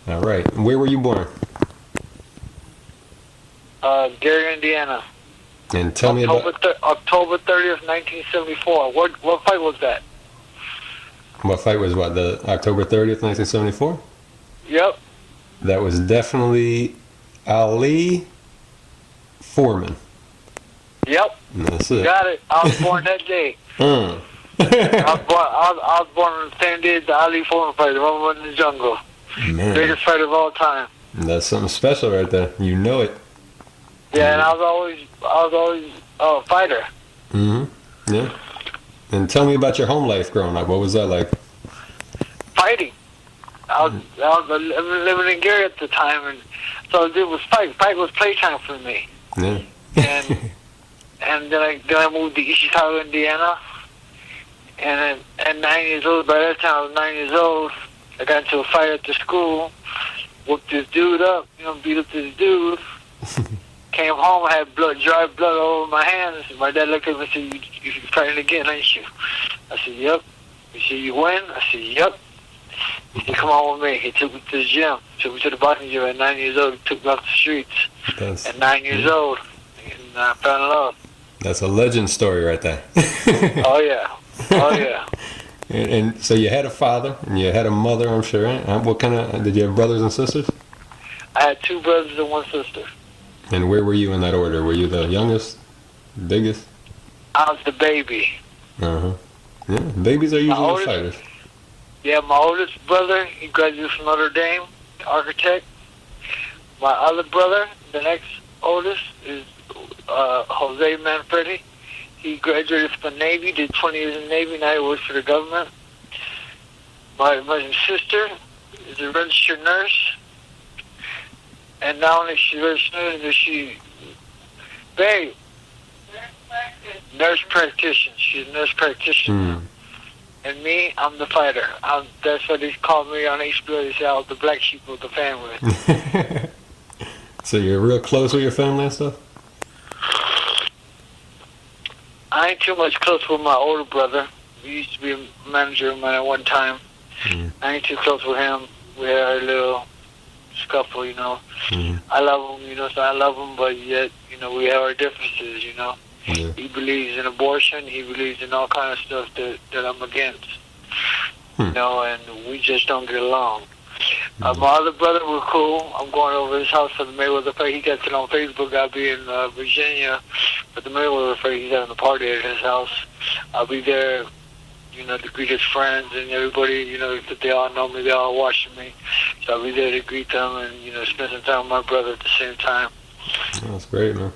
All right. Where were you born? Gary, Indiana. And tell me about October 30th, 1974. What fight was that? what fight was what, the October 30th, 1974? Yep. That was definitely Ali Foreman. Yep. That's it. Got it. I was born that day. Mm. I was born on the same day as the Ali Foreman fight, the one in the jungle. Man, Greatest fight of all time. that's something special right there. You know it. Yeah, and I was always a fighter. Mm-hmm. Yeah. And tell me about your home life growing up. What was that like? Fighting. I was living in Gary at the time, and so all I did was fight. Fight was playtime for me. Yeah. And then I moved to East Chicago, Indiana. And then at 9 years old, by that time I was 9 years old, I got into a fight at the school, whooped this dude up, beat up this dude. Came home, I had dry blood all over my hands. My dad looked at me and said, you're fighting again, ain't you? I said, yep. He said, you win? I said, yep. He said, come on with me. He took me to the gym. Took me to the boxing gym at 9 years old. He took me off the streets at 9 years old. And I fell in love. That's a legend story right there. Oh, yeah. Oh, yeah. And so you had a father and you had a mother, I'm sure. Right? What kind of, did you have brothers and sisters? I had two brothers and one sister. And where were you in that order? Were you the youngest, biggest? I was the baby. Uh-huh. Yeah, babies are usually the fighters. Yeah, my oldest brother, he graduated from Notre Dame, architect. My other brother, the next oldest, is Jose Manfredy. He graduated from the Navy, did 20 years in the Navy, now he works for the government. My sister is a registered nurse. And not only she's registered nurse, nurse practitioner. She's a nurse practitioner. And me, I'm the fighter. That's what they call me on HBO. They say I was the black sheep of the family. So you're real close with your family and stuff? I ain't too much close with my older brother. He used to be a manager of mine at one time. I ain't too close with him. We had a little scuffle, I love him, so I love him, but yet, we have our differences, Yeah. He believes in abortion. He believes in all kind of stuff that I'm against, and we just don't get along. My other brother, we're cool. I'm going over his house for the Mayweather fight. He got it on Facebook. I'll be in Virginia for the Mayweather fight. He's having a party at his house. I'll be there, to greet his friends and everybody, that they all know me, they all watching me. So I'll be there to greet them and, spend some time with my brother at the same time. Oh, that's great, man.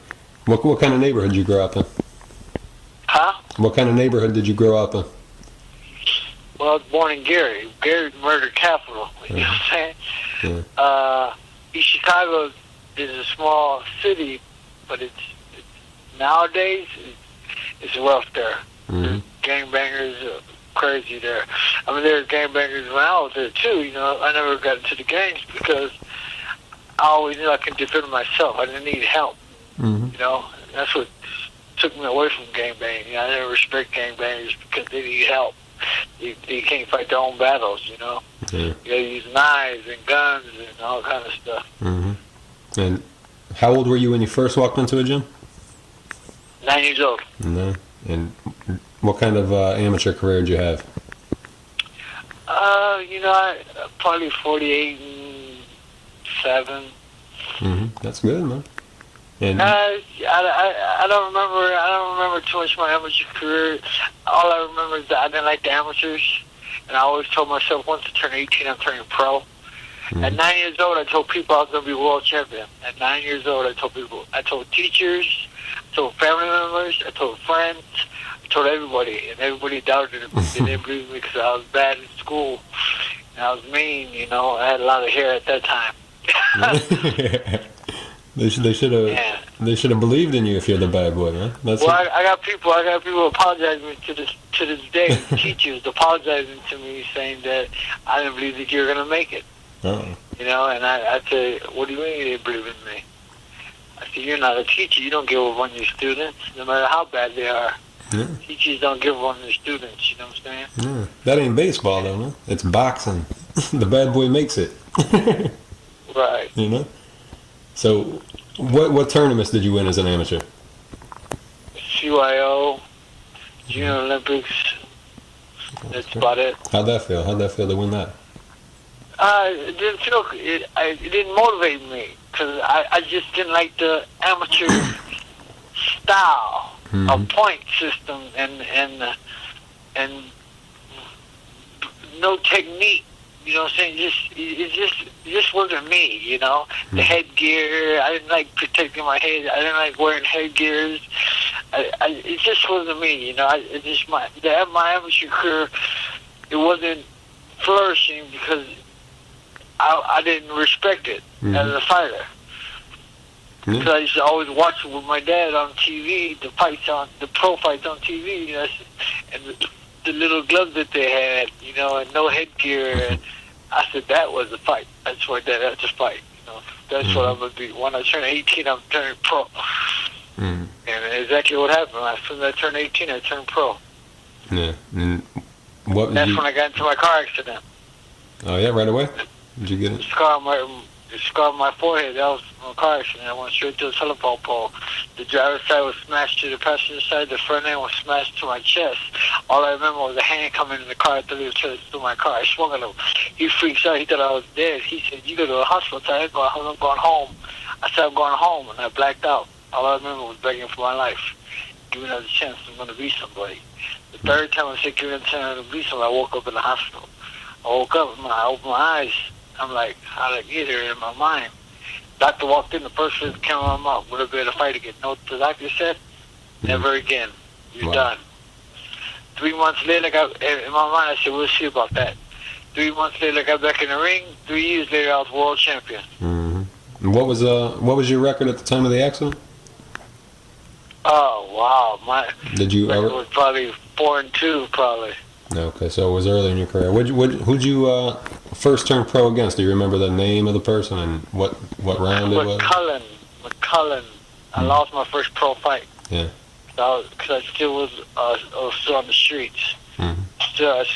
What kind of neighborhood did you grow up in? Huh? What kind of neighborhood did you grow up in? Well, I was born in Gary. Gary's murder capital. You know what I'm saying? Yeah. East Chicago is a small city, but it's nowadays it's rough there. Gangbangers are crazy there. I mean, there were gangbangers when I was there too. I never got into the gangs because I always knew I could defend myself. I didn't need help. That's what took me away from gangbanging. I didn't respect gangbangers because they need help. They can't fight their own battles. You gotta use knives and guns and all kind of stuff. And how old were you when you first walked into a gym? 9 years old. No. And what kind of amateur career did you have? I probably 48 and 7. That's good, man. And I don't remember. I don't remember too much of my amateur career. All I remember is that I didn't like the amateurs, and I always told myself once I turn 18, I'm turning pro. At 9 years old, I told people I was going to be world champion. At 9 years old, I told teachers, I told family members, I told friends, I told everybody, and everybody doubted me. They didn't believe me because I was bad in school, and I was mean. I had a lot of hair at that time. They should have believed in you if you're the bad boy, man. I got people apologizing to this day. Teachers apologizing to me, saying that I didn't believe that you were gonna make it. And I said, what do you mean you didn't believe in me? I said, you're not a teacher. You don't give up on your students, no matter how bad they are. Yeah. Teachers don't give up on their students. You know what I'm saying? Yeah. That ain't baseball, though, man. It's boxing. The bad boy makes it. Right. You know. So, what tournaments did you win as an amateur? CYO, Junior Olympics. That's about it. How'd that feel? How'd that feel to win that? It didn't feel. It didn't motivate me because I just didn't like the amateur style of point system and no technique. You know what I'm saying? It just wasn't me. You know, the headgear. I didn't like protecting my head. I didn't like wearing headgears. It just wasn't me. You know, my amateur career. It wasn't flourishing because I didn't respect it as a fighter. Because I used to always watch it with my dad on TV, the pro fights on TV, you know, and the little gloves that they had, you know, and no headgear. And I said that was a fight. That's what that's a fight. You know, that's what I'm gonna be. When I turn 18, I'm turning pro. And exactly what happened. As soon as I turned 18, I turned pro. Yeah. And that's when I got into my car accident. Oh yeah, right away. Did you get it? The scar on my forehead. That was a car accident. I went straight to the telephone pole. The driver's side was smashed to the passenger side. The front end was smashed to my chest. All I remember was a hand coming in the car. I thought he was trying to steal my car. I swung at him. He freaked out. He thought I was dead. He said, "You go to the hospital." I said, "I'm going home." I said, "I'm going home," and I blacked out. All I remember was begging for my life. Give me another chance. I'm going to be somebody. The third time I said, "Give me another chance to be somebody," I woke up in the hospital. I woke up and I opened my eyes. I'm like, how did I get here in my mind? Doctor walked in, the first thing that came out of my mouth, would have been a fight again. Know what the doctor said? Never again. You're done. 3 months later, in my mind, I said, we'll see about that. 3 months later, I got back in the ring. 3 years later, I was world champion. And what was your record at the time of the accident? Oh, wow. My record was probably 4-2, probably. Okay, so it was early in your career. Who'd you first turn pro against? Do you remember the name of the person and what round it was? McCullen. I lost my first pro fight. Yeah. Because I still was still on the streets. I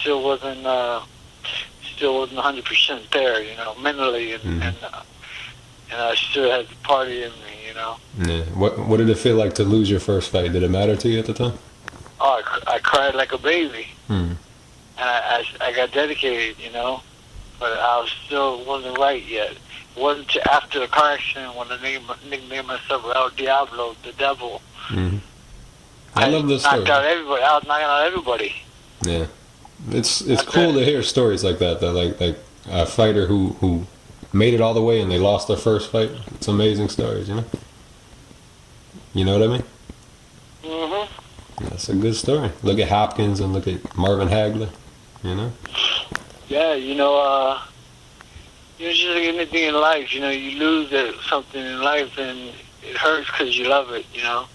still wasn't 100% there, you know, mentally, and I still had the party in me, you know. Yeah. What did it feel like to lose your first fight? Did it matter to you at the time? Oh, I cried like a baby. And I got dedicated, you know, but I still wasn't right yet. It wasn't until after the car accident when I nicknamed myself El Diablo, the devil. I love this story. I was knocking out everybody. Yeah, it's cool to hear stories like that. That like a fighter who made it all the way and they lost their first fight. It's amazing stories, you know. You know what I mean? That's a good story. Look at Hopkins and look at Marvin Hagler, you know? Yeah, you know, just like anything in life, you know, you lose something in life and it hurts because you love it, you know?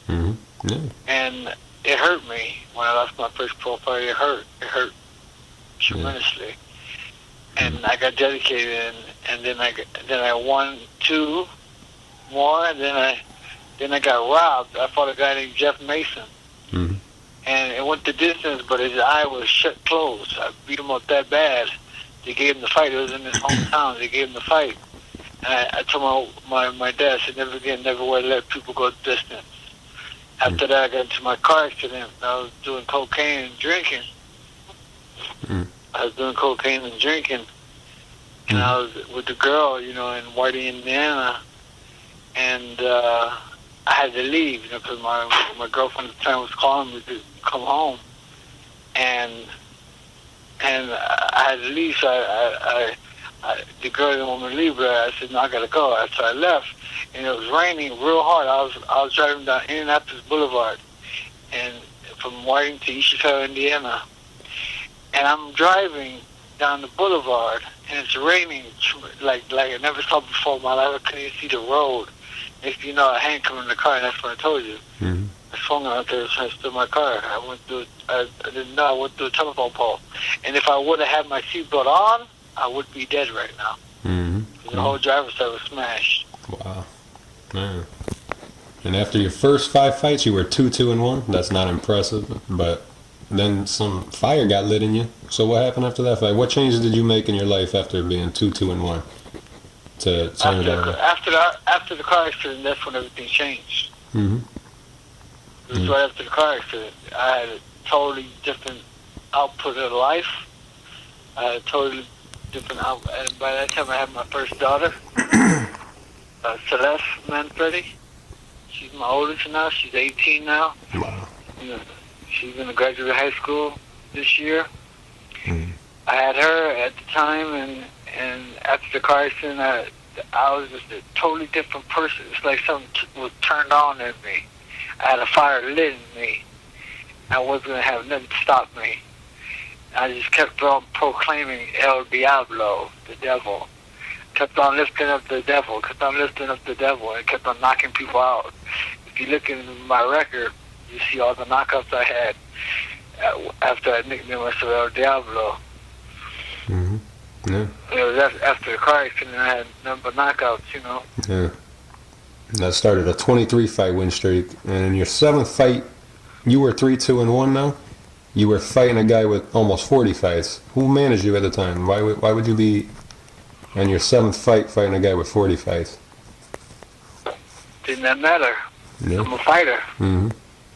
Yeah. And it hurt me when I lost my first pro fight. It hurt tremendously. And I got dedicated, and then I won 2 more, and then I got robbed. I fought a guy named Jeff Mason. And it went the distance, but his eye was shut closed. I beat him up that bad. They gave him the fight. It was in his hometown. They gave him the fight. And I told my dad, I said, never again, never would let people go the distance. After that, I got into my car accident. I was doing cocaine and drinking. I was doing cocaine and drinking. And I was with the girl, you know, in Whitey, Indiana. And I had to leave, you know, because my girlfriend at the time was calling me to come home, and I had to leave. So the girl didn't want me to leave, but I said, no, I gotta go. So I left, and it was raining real hard. I was driving down Indianapolis Boulevard, and from Whiting to East Chicago, Indiana, and I'm driving down the boulevard, and it's raining like I never saw before in my life. I couldn't even see the road. If you know, a hand come in the car, and that's what I told you. I swung out there trying to steal my car. I didn't know I went through a telephone pole. And if I would have had my seatbelt on, I would be dead right now. The whole driver's side was smashed. Wow. Man. And after your first 5 fights, you were 2-2-1. That's not impressive, but then some fire got lit in you. So what happened after that fight? What changes did you make in your life after being 2-2-1? to turn it over? After the car accident, that's when everything changed. Mm-hmm. It was right after the car accident. I had a totally different output of life. I had a totally different output. And by that time, I had my first daughter, Celeste Manfredy. She's my oldest now. She's 18 now. Wow. You know, she's going to graduate high school this year. Mm. I had her at the time, and after the car accident, I was just a totally different person. It's like something was turned on in me. I had a fire lit in me. I wasn't going to have nothing to stop me. I just kept on proclaiming El Diablo, the devil. Kept on lifting up the devil, kept on lifting up the devil, and kept on knocking people out. If you look in my record, you see all the knockouts I had after I nicknamed myself El Diablo. Mm-hmm. Yeah. It was after the car accident, I had nothing but knockouts, you know. Yeah. That started a 23-fight win streak, and in your 7th fight, you were 3-2-1 now. You were fighting a guy with almost 40 fights. Who managed you at the time? Why would you be on your 7th fight fighting a guy with 40 fights? Didn't that matter? Yeah. I'm a fighter. Mm-hmm.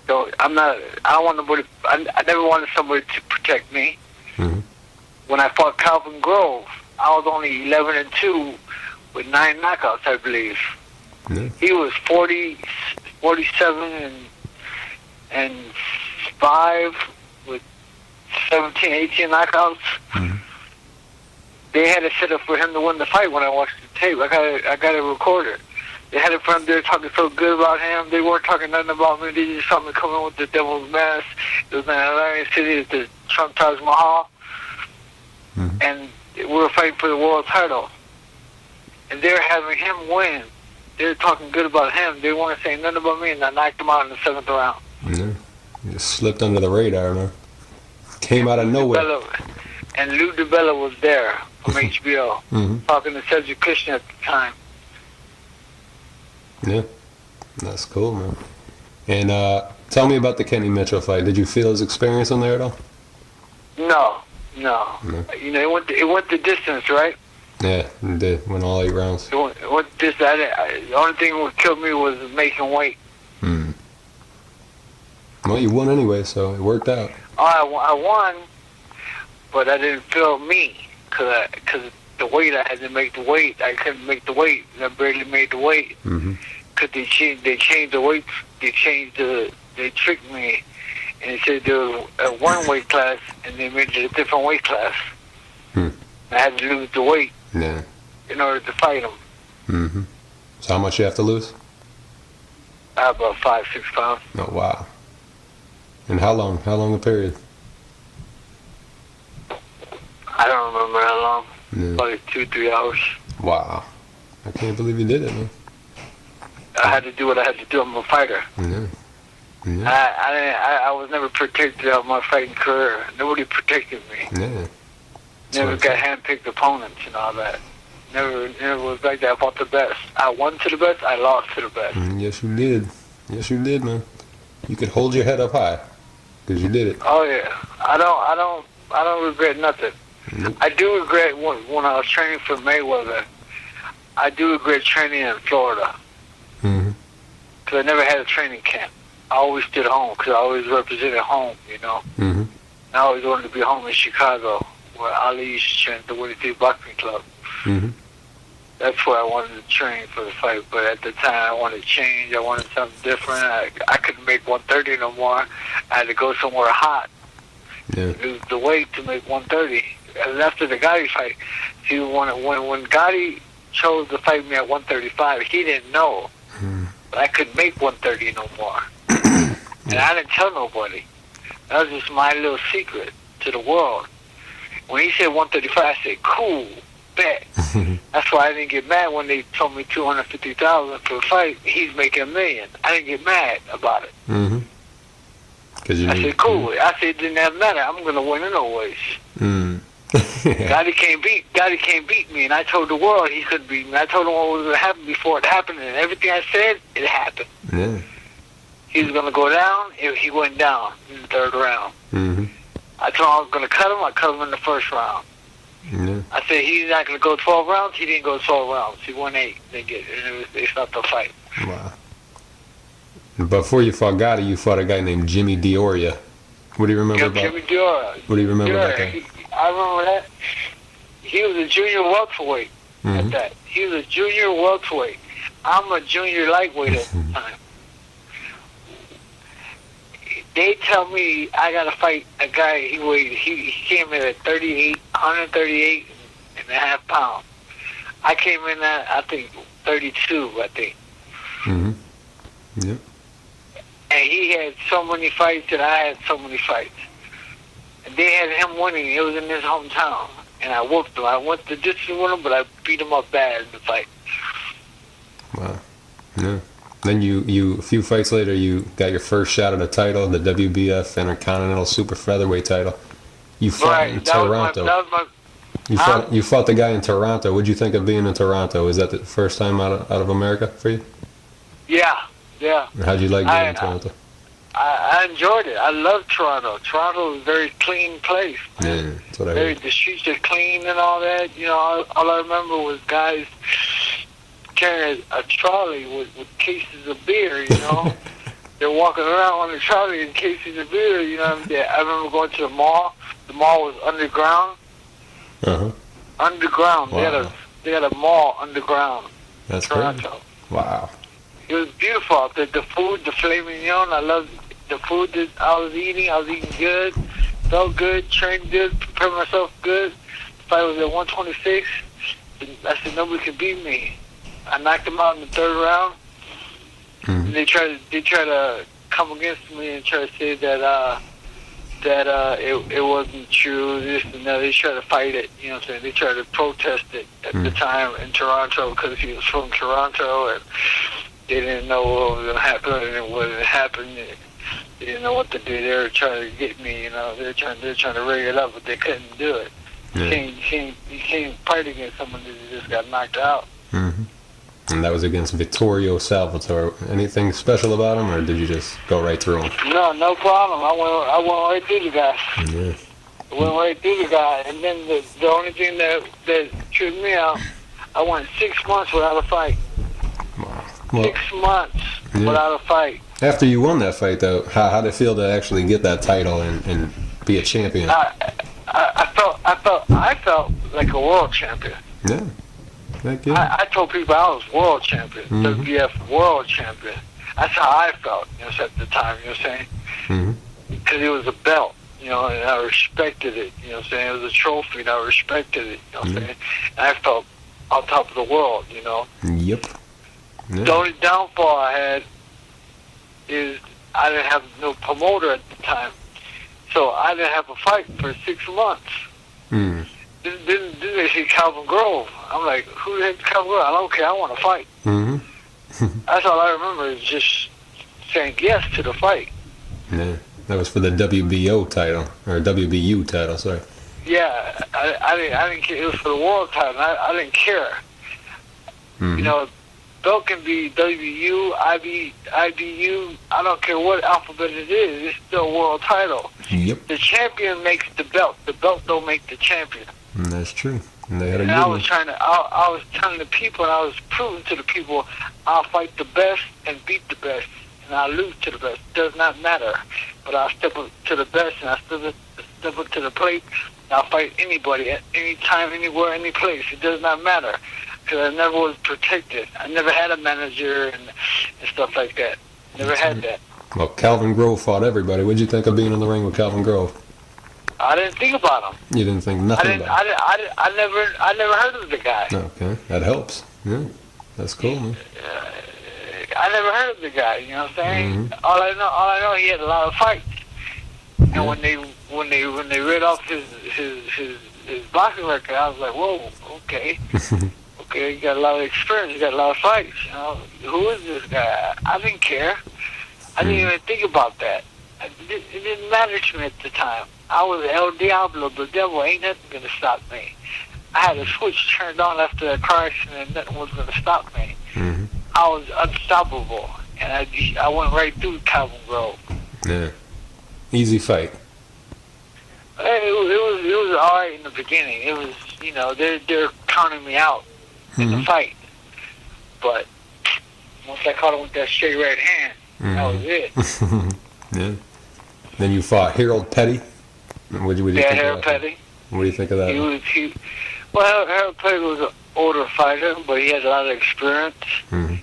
So I don't want nobody, I never wanted somebody to protect me. Mm-hmm. When I fought Calvin Grove, I was only 11-2 with 9 knockouts, I believe. Yeah. He was 47 and 5 with 17, 18 knockouts. Mm-hmm. They had it set up for him to win the fight when I watched the tape. I got it recorded. They had it for him. They were talking so good about him. They weren't talking nothing about me. They just saw me come in with the devil's mask. It was in Atlantic City at the Trump Taj Mahal. Mm-hmm. And we were fighting for the world title. And they were having him win. They were talking good about him. They weren't saying nothing about me, and I knocked him out in the 7th round. Yeah. You just slipped under the radar, man. Came out of nowhere. And Lou DiBella was there from HBO, Mm-hmm. talking to Cedric Kushner at the time. Yeah. That's cool, man. And tell me about the Kenny Mitchell fight. Did you feel his experience on there at all? No. No. You know, it went the distance, right? Yeah, it did. Went all 8 rounds. It went the distance. The only thing that killed me was making weight. Hmm. Well, you won anyway, so it worked out. Oh, I won, but I didn't feel me because the weight, I had to make the weight. I couldn't make the weight. I barely made the weight. Mm-hmm. Because they changed the weight. They tricked me. And they said there was a one weight class, and they made it a different weight class. Hmm. I had to lose the weight Yeah. in order to fight them. Mm-hmm. So how much you have to lose? About 5-6 pounds. Oh, wow. And how long? How long a period? I don't remember how long. Yeah. Probably 2-3 hours. Wow. I can't believe you did it, man. I had to do what I had to do. I'm a fighter. Yeah. Yeah. I was never protected of my fighting career. Nobody protected me. Yeah. Never got handpicked opponents and all that. Never was like that. I fought the best. I won to the best. I lost to the best. Yes, you did. Yes, you did, man. You could hold your head up high because you did it. Oh yeah. I don't regret nothing. Nope. I do regret when I was training for Mayweather. I do regret training in Florida Mm-hmm. because I never had a training camp. I always stayed home because I always represented home, you know. Mm-hmm. I always wanted to be home in Chicago, where Ali used to train at the Winnie City Boxing Club. Mm-hmm. That's where I wanted to train for the fight. But at the time, I wanted to change. I wanted something different. I couldn't make 130 no more. I had to go somewhere hot. Yeah. Lose the weight to make 130. And after the Gotti fight, see, when Gotti chose to fight me at 135, he didn't know. Mm-hmm. But I couldn't make 130 no more. And I didn't tell nobody. That was just my little secret to the world. When he said 135, I said, cool, bet. That's why I didn't get mad when they told me $250,000 for a fight. He's making $1 million. I didn't get mad about it. Mm-hmm. I said, cool. I said, it didn't have matter. I'm going to win anyways. Mm. Gotti can't beat me, and I told the world he couldn't beat me. I told him what was going to happen before it happened, and everything I said, it happened. Yeah. He was going to go down, and he went down in the 3rd round. Mm-hmm. I told him I was going to cut him. I cut him in the 1st round. Yeah. I said he's not going to go 12 rounds. He didn't go 12 rounds. He won 8. They stopped the fight. Wow. Before you fought Gotti, you fought a guy named Jimmy Dioria. What do you remember about? Jimmy Dioria. What do you remember about that? I remember that. He was a junior welterweight at that. He was a junior welterweight. I'm a junior lightweight at the time. They tell me I got to fight a guy. He came in at 138 and a half pounds. I came in at, I think, 32, I think. Mm-hmm. Yep. And he had so many fights and I had so many fights. And they had him winning. It was in his hometown. And I whooped him. I went the distance with him, but I beat him up bad in the fight. Wow. Yeah. Then you a few fights later, you got your first shot at a title, the WBF Intercontinental Super Featherweight title. You fought in Toronto. You fought the guy in Toronto. What'd you think of being in Toronto? Was that the first time out of America for you? Yeah. How'd you like being in Toronto? I enjoyed it. I love Toronto. Toronto is a very clean place. Yeah, that's what I heard. The streets are clean and all that. You know, all I remember was guys carrying a trolley with cases of beer, you know. They're walking around on the trolley in cases of beer, you know. I remember going to the mall. The mall was underground. Uh-huh. Underground. Wow. They had a mall underground. That's Toronto. crazy. Wow. It was beautiful out there. The food, the filet mignon, I loved the food that I was eating. I was eating good, felt good, trained good, prepared myself good. The fight was at 126. I said, nobody can beat me. I knocked him out in the 3rd round. Mm-hmm. And they try to come against me and try to say that it wasn't true, this and that. They try to fight it, you know what I'm saying? They try to protest it at the time in Toronto because he was from Toronto and they didn't know what was going to happen, and when it happened, they didn't know what to do. They were trying to get me, you know. They're trying to rig it up, but they couldn't do it. Yeah. You can't fight against someone that just got knocked out. Mm-hmm. And that was against Vittorio Salvatore. Anything special about him, or did you just go right through him? No problem. I went right through the guy. Yeah. I went right through the guy, and then the only thing that tripped me out, I went 6 months without a fight. Wow. Well, 6 months without a fight. After you won that fight, though, how did it feel to actually get that title and be a champion? I felt like a world champion. Yeah. Heck yeah. I told people I was world champion, WBF world champion. That's how I felt, you know, at the time, you know what I'm saying? Mm-hmm. Because it was a belt, you know, and I respected it, you know what I'm saying? It was a trophy, and I respected it, you know what I'm saying? And I felt on top of the world, you know? Yep. Yeah. The only downfall I had is I didn't have no promoter at the time. So I didn't have a fight for 6 months. Mm. Then they see Calvin Grove. I'm like, who the heck's Calvin Grove? I don't care. I want to fight. Mm-hmm. That's all I remember is just saying yes to the fight. Yeah. That was for the WBO title, or WBU title, sorry. Yeah, I didn't care. It was for the world title. I didn't care. Mm-hmm. You know, belt can be WU, IBU. I don't care what alphabet it is. It's still a world title. Yep. The champion makes the belt. The belt don't make the champion. That's true. And they had a good I one. I was telling the people, and I was proving to the people, I'll fight the best and beat the best, and I'll lose to the best. It does not matter. But I'll step up to the best, and I'll step up to the plate, and I'll fight anybody at any time, anywhere, any place. It does not matter. Because I never was protected. I never had a manager and stuff like that. Never had that. Well, Calvin Grove fought everybody. What'd you think of being in the ring with Calvin Grove? I didn't think about him. You didn't think nothing about him? I never heard of the guy. Okay, that helps. Yeah, that's cool, man. I never heard of the guy. You know what I'm saying? Mm-hmm. All I know, he had a lot of fights. And Yeah. when they read off his boxing record, I was like, whoa, okay. Okay, you got a lot of experience, you got a lot of fights, you know. Who is this guy? I didn't care. I didn't even think about that. It didn't matter to me at the time. I was El Diablo, the devil. Ain't nothing going to stop me. I had a switch turned on after that car accident, and nothing was going to stop me. Mm-hmm. I was unstoppable, and I went right through Calvin Grove. Yeah. Easy fight. It was all right in the beginning. It was you know, they're counting me out in the fight. But once I caught him with that straight right hand, that was it. Yeah. Then you fought Harold Petty. What do you think Harold of that? Petty. What do you think of that? Well, Harold Petty was an older fighter, but he had a lot of experience.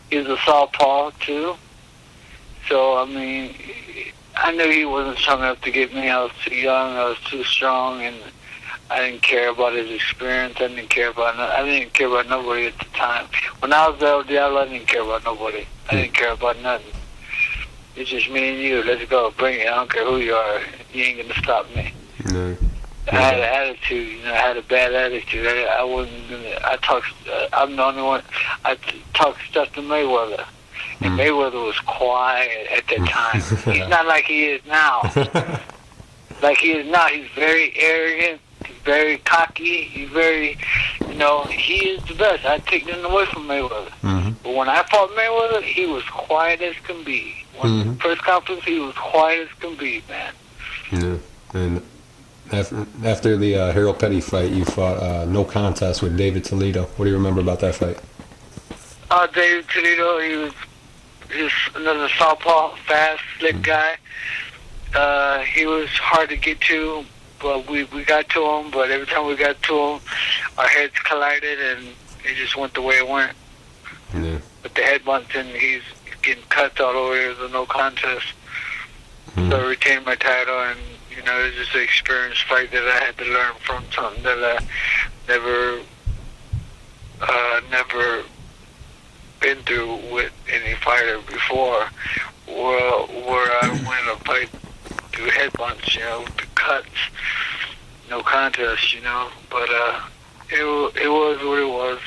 He was a southpaw too. So I mean, I knew he wasn't strong enough to get me. I was too young. I was too strong, and I didn't care about his experience. I didn't care about nobody at the time. When I was there, I didn't care about nobody. I didn't care about nothing. It's just me and you. Let's go. Bring it. I don't care who you are. You ain't gonna stop me. No. I had an attitude. You know, I had a bad attitude. I wasn't gonna. I'm the only one. I talk stuff to Mayweather. And Mayweather was quiet at that time. He's not like he is now. Like he is now. He's very arrogant. He's very cocky. He's very, you know, he is the best. I take nothing away from Mayweather. But when I fought Mayweather, he was quiet as can be. When press conference, he was quiet as can be, man. Yeah. And after the Harold Petty fight, you fought no contest with David Toledo. What do you remember about that fight? David Toledo, he was another southpaw, fast, slick guy. He was hard to get to, but we got to him. But every time we got to him, our heads collided, and it just went the way it went. Yeah. With the headbutts, and he's getting cuts all over. It was a no contest. So I retained my title, and you know, it was just an experienced fight that I had to learn from, something that I never been through with any fighter before, where I win a fight through headbutts, you know, the cuts, no contest, you know. But it was what it was.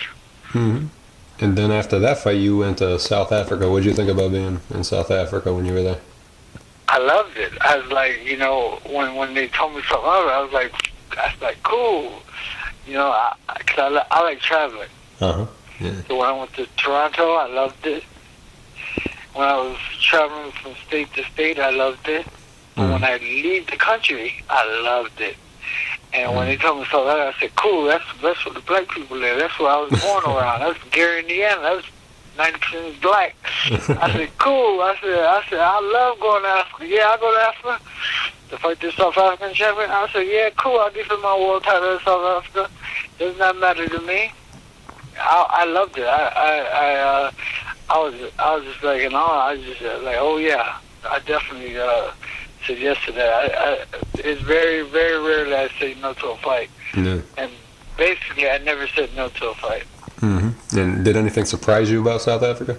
And then after that fight, you went to South Africa. What did you think about being in South Africa when you were there? I loved it. I was like, you know, when they told me something else, I was like, cool. You know, because I like traveling. Yeah. So when I went to Toronto, I loved it. When I was traveling from state to state, I loved it. But when I leave the country, I loved it. And when they told me so, I said, cool, that's where the black people live. That's where I was born around. That's Gary, Indiana. That was 90% black. I said, cool. I said, I love going to Africa. Yeah, I'll go to Africa to fight this South African champion. I said, yeah, cool. I'll defend my world title in South Africa. Does not matter to me. I loved it. I was just like, in awe. I was just like, oh yeah, I definitely said yes to that. It's very, very rare that I say no to a fight. Yeah. And basically, I never said no to a fight. And did anything surprise you about South Africa?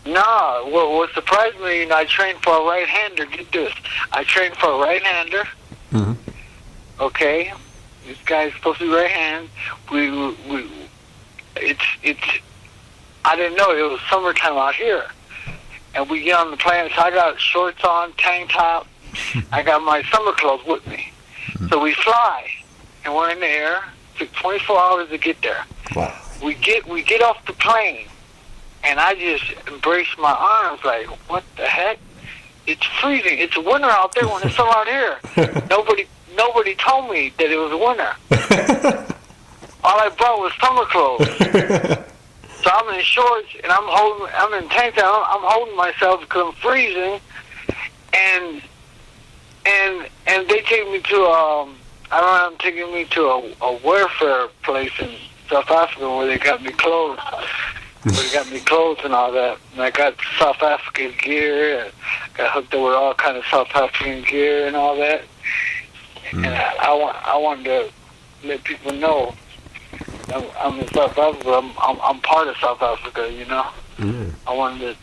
No. What surprised me, you know, I trained for a right-hander. Get this. I trained for a right-hander. Okay. This guy's supposed to be right-hand. I didn't know it was summertime out here. And we get on the plane, so I got shorts on, tank top. I got my summer clothes with me. So we fly, and we're in the air. It took 24 hours to get there. Wow. We get off the plane, and I just embraced my arms like, what the heck? It's freezing. It's winter out there when it's summer out here. Nobody told me that it was winter. All I brought was summer clothes. So I'm in shorts and I'm in tank top. I'm holding myself because I'm freezing, and they take me to I don't know, I'm taking me to a welfare place in South Africa where they got me clothes. And all that. And I got South African gear, and got hooked up with all kind of South African gear and all that. And I wanted to let people know I'm in South Africa. I'm part of South Africa, you know. I wanted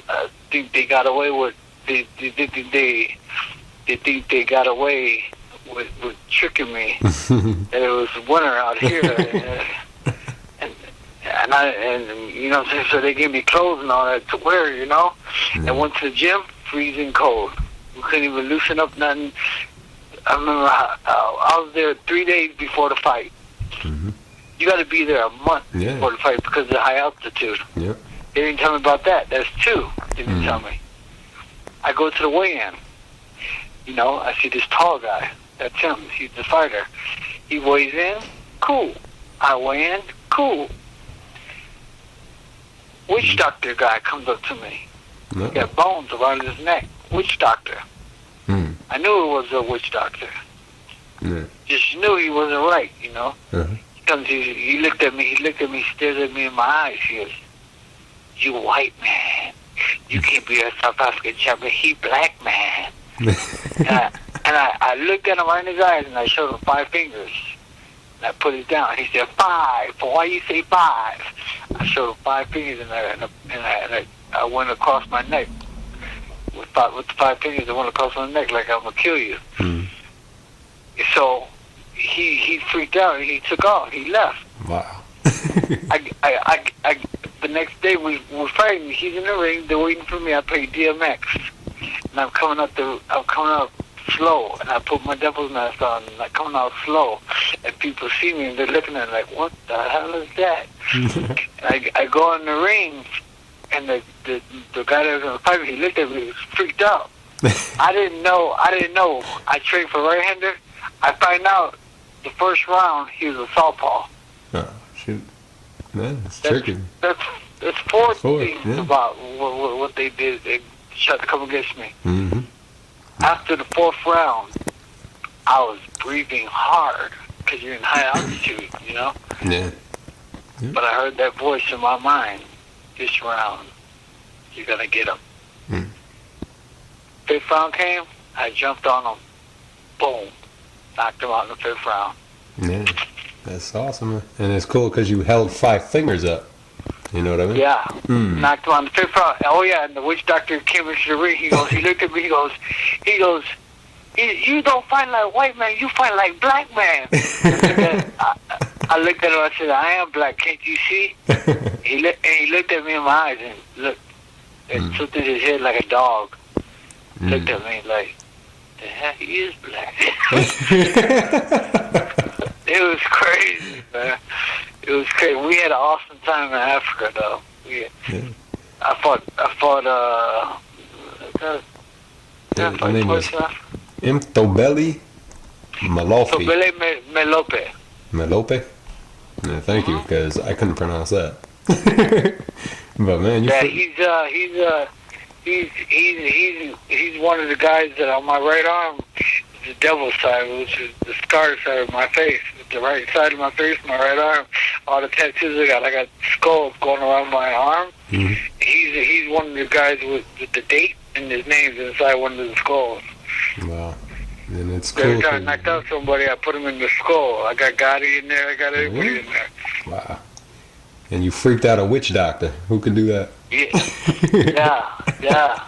to think they got away with they think they got away with tricking me that it was winter out here. And you know what I'm saying? So they gave me clothes and all that to wear, you know. And went to the gym, freezing cold. We couldn't even loosen up nothing. I remember I was there 3 days before the fight. You got to be there a month before the fight because of the high altitude. They didn't tell me about that. That's 2. They didn't tell me. I go to the weigh-in. You know, I see this tall guy. That's him. He's the fighter. He weighs in. Cool. I weigh in. Cool. Witch doctor guy comes up to me. No. He got bones around his neck. Witch doctor. I knew it was a witch doctor. Yeah. Just knew he wasn't right, you know. Uh-huh. He looked at me, stared at me in my eyes. He goes, "You white man. You can't be a South African champion. He black man." and I looked at him right in his eyes and I showed him 5 fingers. And I put it down. He said, 5. Why you say 5? I showed him 5 fingers and I went across my neck. With the 5 fingers, I went across my neck like I'm going to kill you. So he freaked out and he took off. He left. Wow. The next day we were fighting. He's in the ring. They're waiting for me. I played DMX, and I'm coming out slow, and I put my devil's mask on, and I'm coming out slow, and people see me and they're looking at me like, "What the hell is that?" And I go in the ring, and the guy that was going to fight me, he looked at me. He was freaked out. I didn't know. I trained for right-hander. I find out the first round he was a southpaw. Oh, shoot. Man, it's tricky. That's four things yeah. about what they did. They tried to come against me. Mm-hmm. After the 4th round, I was breathing hard because you're in high altitude, you know? Yeah. But I heard that voice in my mind, this round, you're going to get him. 5th round came, I jumped on him. Boom. Knocked him out in the 5th round. Yeah. That's awesome, man. And it's cool because you held 5 fingers up. You know what I mean? Yeah. Knocked him on the 5th round. Oh, yeah, and the witch doctor came into the ring. He looked at me, he goes, you don't fight like white man, you fight like black man. I looked at him, I said, I am black, can't you see? He looked at me in my eyes and looked, and tilted his head like a dog. Looked at me like, the heck, he is black. It was crazy, man. It was crazy. We had an awesome time in Africa, though. I fought, Her name was Imtobeli Malofi. Tobele Melope. Melope? Yeah, thank you, because I couldn't pronounce that. But man, he's one of the guys that on my right arm is the devil's side, which is the scar side of my face. The right side of my face, my right arm, all the tattoos I got skulls going around my arm. He's one of the guys with the date and his name's inside one of the skulls. Wow. And it's cool. Every time I knocked out somebody, I put him in the skull. I got Gotti in there, I got everybody in there. Wow. And you freaked out a witch doctor. Who can do that? Yeah.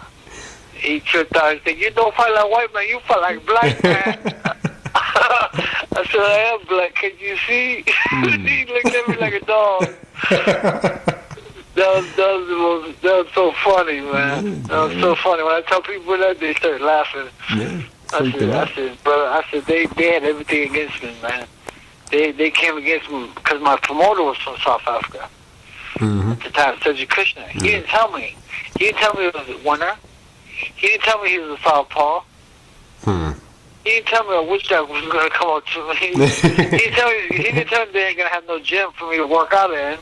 He tripped out and said, "You don't fight like white man, you fight like black man." I said, "I am black, can you see?" He looked at me like a dog. That was so funny, man. That was so funny. When I tell people that, they start laughing. Yeah. I said, brother, they had everything against me, man. They came against me because my promoter was from South Africa. At the time, Sergio Krishna. He didn't tell me. He didn't tell me it was a winner. He didn't tell me he was a southpaw. He didn't tell me a witch doctor was going to come up to me. He didn't tell me they ain't going to have no gym for me to work out in.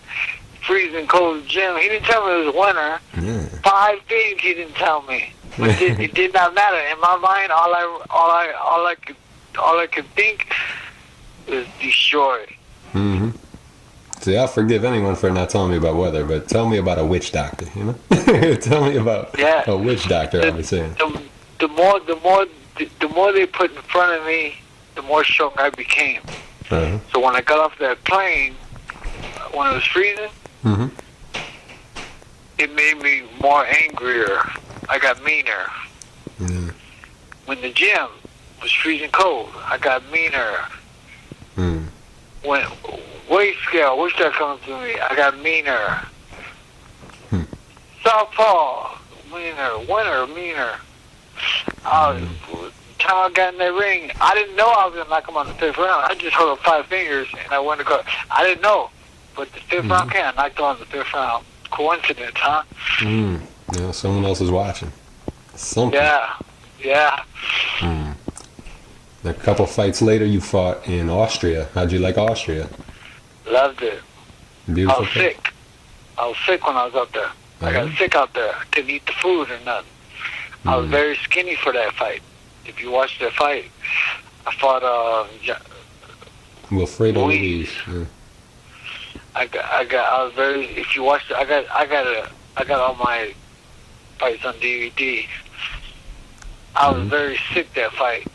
Freezing cold gym. He didn't tell me it was a winner. 5 things he didn't tell me. But it did not matter. In my mind, all I could think was destroy. See, I'll forgive anyone for not telling me about weather, but tell me about a witch doctor, you know? Tell me about a witch doctor, I was saying. The more they put in front of me, the more shocked I became. So when I got off that plane, when it was freezing, it made me more angrier. I got meaner. When the gym was freezing cold, I got meaner. When weight scale, what's that coming to me? I got meaner. Southpaw, winner, meaner. Time I got in that ring, I didn't know I was going to knock him on the 5th round. I just held up 5 fingers and I went to go. I didn't know. But the 5th round came, I knocked on the 5th round. Coincidence, huh? Yeah, someone else is watching. Something. Yeah. A couple fights later, you fought in Austria. How'd you like Austria? Loved it. Beautiful. I was sick. I was sick when I was up there. I got sick out there. I couldn't eat the food or nothing. I was very skinny for that fight. If you watch that fight, I fought Wilfredo Luis. Yeah. I was very. If you watch, I got all my fights on DVD. I was very sick that fight.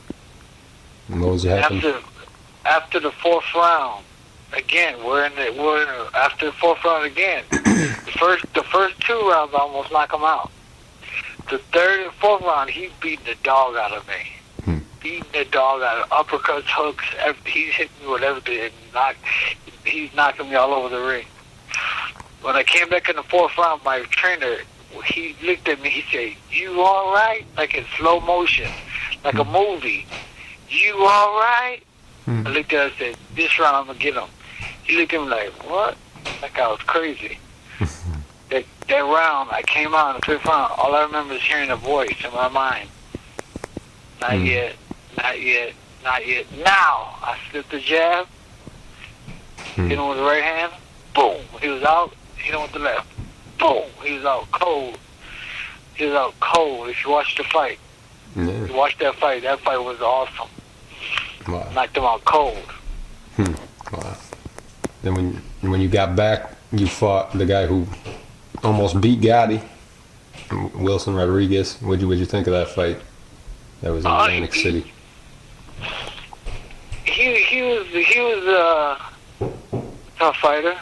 And what was happening? After the fourth round, again, after the fourth round again. the first two rounds I almost knocked him out. The third and fourth round, he beat the dog out of me. Beating the dog out of uppercuts, hooks. He's hitting me with everything. He's knocking me all over the ring. When I came back in the fourth round, my trainer, he looked at me. He said, "You all right?" Like in slow motion, like a movie. "You all right?" I looked at him and said, "This round I'm gonna get him." He looked at me like, "What?" Like I was crazy. That round, I came out in the fifth round. All I remember is hearing a voice in my mind. Not yet, not yet, not yet. Now I slipped the jab. Hit him with the right hand. Boom. He was out. Hit him with the left. Boom. He was out cold. He was out cold. If you watch the fight, you watch that fight was awesome. Wow. Knocked him out cold. Wow. Then when you got back, you fought the guy who almost beat Gotti, Wilson Rodriguez. What'd you think of that fight? That was in Atlantic City. He was a tough fighter.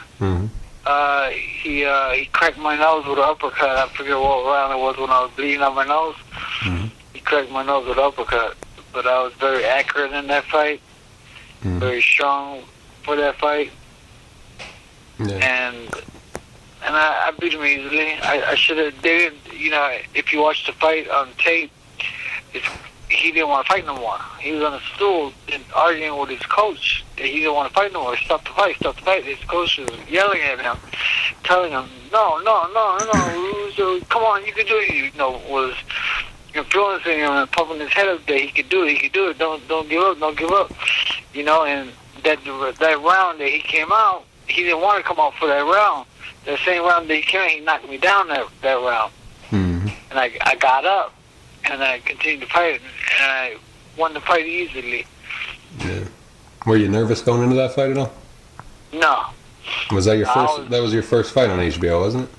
He cracked my nose with an uppercut. I forget what round it was when I was bleeding out my nose. He cracked my nose with an uppercut. But I was very accurate in that fight. Very strong for that fight. And I beat him easily. I should have did. You know, if you watch the fight on tape, he didn't want to fight no more. He was on a stool and arguing with his coach that he didn't want to fight no more. Stop the fight, stop the fight. His coach was yelling at him, telling him, no, come on, you can do it. You know, was influencing him and pumping his head up that he could do it. Don't give up. You know, and that round that he came out, he didn't want to come out for that round. The same round that he came out, he knocked me down that round. And I got up, and I continued to fight, and I won the fight easily. Yeah. Were you nervous going into that fight at all? No. Was that your first? That was your first fight on HBO, wasn't it?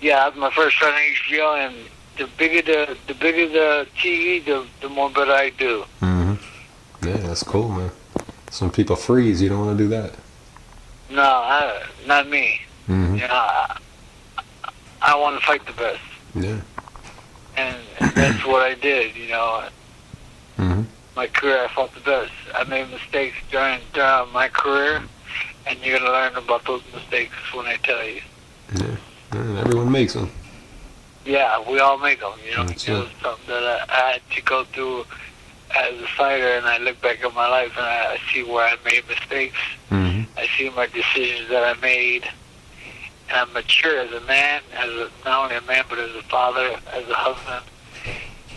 Yeah, that was my first fight on HBO, and the bigger the TV, the more better I do. Yeah, that's cool, man. Some people freeze. You don't want to do that. No, not me. You know, I want to fight the best. Yeah. And that's what I did, you know. My career, I fought the best. I made mistakes during my career, and you're going to learn about those mistakes when I tell you. Yeah, everyone makes them. Yeah, we all make them, you know. That's it was something that I had to go through as a fighter, and I look back at my life, and I see where I made mistakes. I see my decisions that I made. And I'm mature as a man, not only a man, but as a father, as a husband.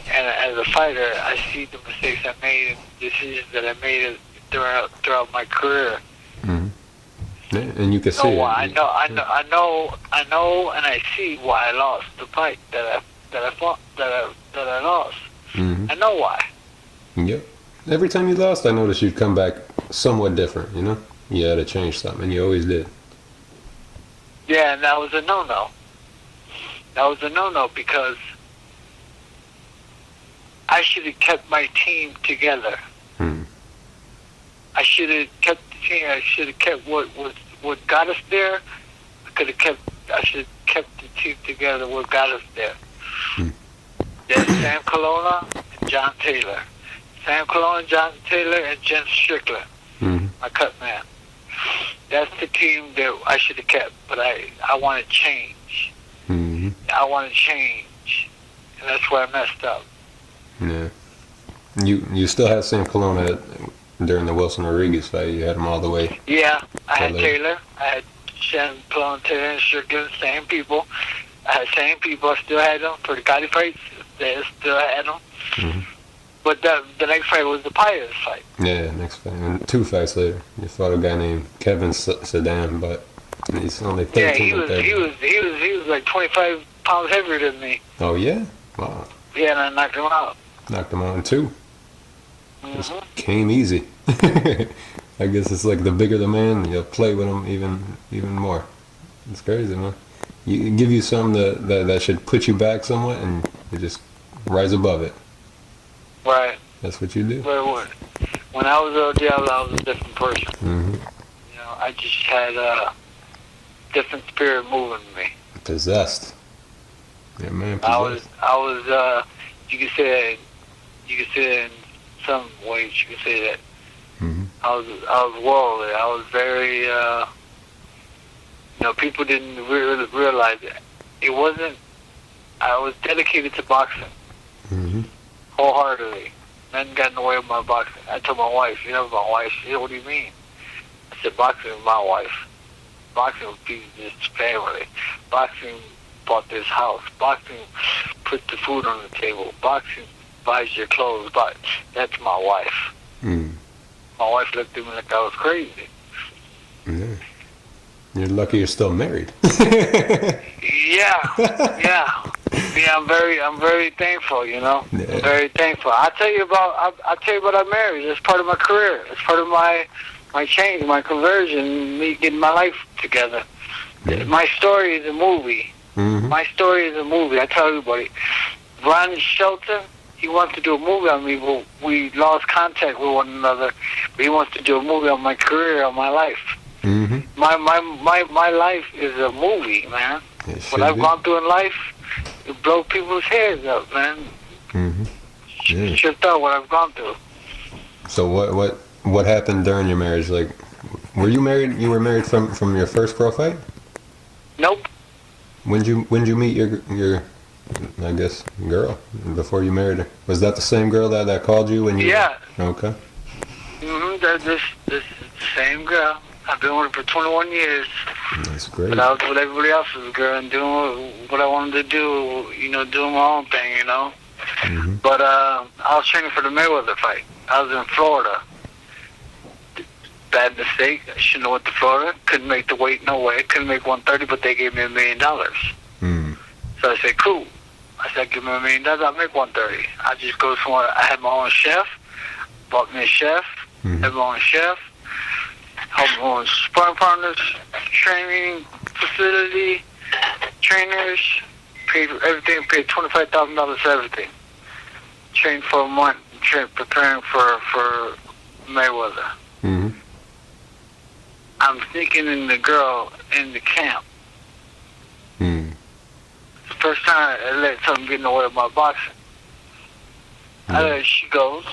And as a fighter, I see the mistakes I made and decisions that I made throughout my career. Yeah, and you can see it. I know, and I see why I lost the fight that I lost. I know why. Yep. Every time you lost, I noticed you'd come back somewhat different. You know, you had to change something, and you always did. Yeah, and that was a no-no. That was a no-no because I should have kept my team together. I should have kept the team. I should have kept what got us there. I should have kept the team together. What got us there. There's Sam Colonna and John Taylor. Sam Colonna, John Taylor, and Jen Strickland. My cut man. That's the team that I should have kept, but I want to change. I want to change, and that's where I messed up. Yeah. You still had Sam Colonna during the Wilson Rodriguez fight. You had him all the way. Yeah, I had Taylor. I had Sam Colonna, Taylor, and Strickland, same people. I had same people. I still had them for the Gotti fights. I still had them. But the next fight was the Pius fight. Yeah, next fight. And 2 fights later, you fought a guy named Kevin Saddam, but he's only 13. Yeah, he was like 25 pounds heavier than me. Oh yeah? Wow. Yeah, and I knocked him out. Knocked him out in 2. Just Mm-hmm. came easy. I guess it's like the bigger the man, you'll play with him even more. It's crazy, man. You give you something that should put you back somewhat, and you just rise above it. Right. That's what you do. But when I was out there, I was a different person. Mm-hmm. You know, I just had a different spirit moving me. Possessed. Yeah, man. I Possessed. was. You could say in some ways, you could say that Mm-hmm. I was worldly. I was very. People didn't really realize it. It wasn't. I was dedicated to boxing. Mm-hmm. Wholeheartedly. Nothing got in the way of my boxing. I told my wife, you know, my wife, she said, what do you mean? I said, boxing is my wife. Boxing feeds this family. Boxing bought this house. Boxing puts the food on the table. Boxing buys your clothes. But that's my wife. Mm. My wife looked at me like I was crazy. Yeah. You're lucky you're still married. Yeah. I'm very thankful, you know. Yeah. I'm very thankful. I'll tell you about our marriage. It's part of my career. It's part of my change, my conversion, me getting my life together. Yeah. My story is a movie. Mm-hmm. My story is a movie. I tell everybody. Ron Shelton, he wants to do a movie on me, but we lost contact with one another. But he wants to do a movie on my career, on my life. Mm-hmm. My life is a movie, man. What I've gone through in life, it blows people's heads up, man. Mm-hmm. Yeah. Tripped out what I've gone through. So what happened during your marriage? Like, were you married? You were married from your first pro fight? Nope. When'd you meet your I guess girl before you married her? Was that the same girl that called you when you? Yeah. Okay. That's this same girl. I've been with her for 21 years. That's great. But I was with everybody else's girl and doing what I wanted to do, you know, doing my own thing, you know. Mm-hmm. But I was training for the Mayweather fight. I was in Florida. Bad mistake. I shouldn't have went to Florida. Couldn't make the weight, no way. Couldn't make 130, but they gave me $1 million. Mm. So I said, cool. I said, give me $1 million, I'll make 130. I just go somewhere. I had my own chef. Bought me a chef. Mm-hmm. Had my own chef. Helped my own sparring partners, training facility, trainers. Paid for everything. Paid $25,000 for everything. Trained for a month. Preparing for Mayweather. Mm-hmm. I'm thinking in the girl in the camp. Mm. The first time I let something get in the way of my boxing. She goes.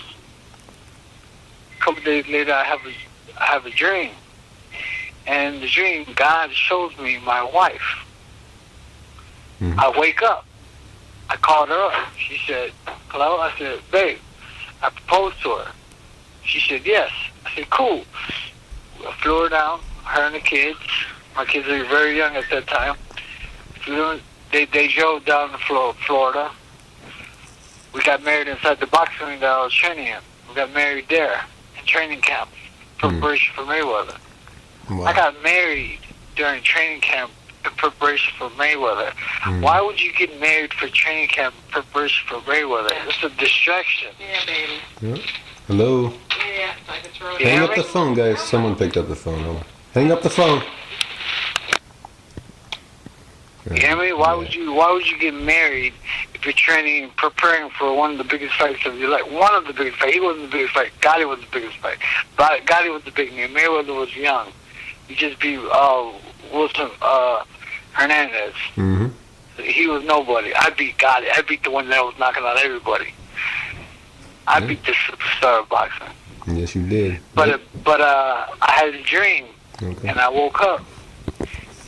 A couple days later, I have a dream. And the dream, God shows me my wife. Mm-hmm. I wake up. I called her up. She said, hello? I said, babe, I proposed to her. She said, yes. I said, cool. I flew her down, her and the kids. My kids were very young at that time. They drove down to Florida. We got married inside the boxing ring that I was training in. We got married there in training camp, preparation for Mayweather. Wow. I got married during training camp in preparation for Mayweather. Why would you get married for training camp in preparation for Mayweather? It's a distraction. Yeah, baby. Yeah. Hello. Yeah, I can throw it. Yeah. Hang up the phone, guys. Someone picked up the phone. Hold on. Hang up the phone. You hear me? Why would you get married if you're training, preparing for one of the biggest fights of your life? One of the biggest fights. He wasn't the biggest fight. Gotti was the biggest fight. Gotti was the big name. Mayweather was young. You just be Wilson Hernandez. Mm-hmm. He was nobody. I beat Gotti. I beat the one that was knocking out everybody. I beat the superstar of boxing. Yes, you did. But I had a dream, Okay. and I woke up.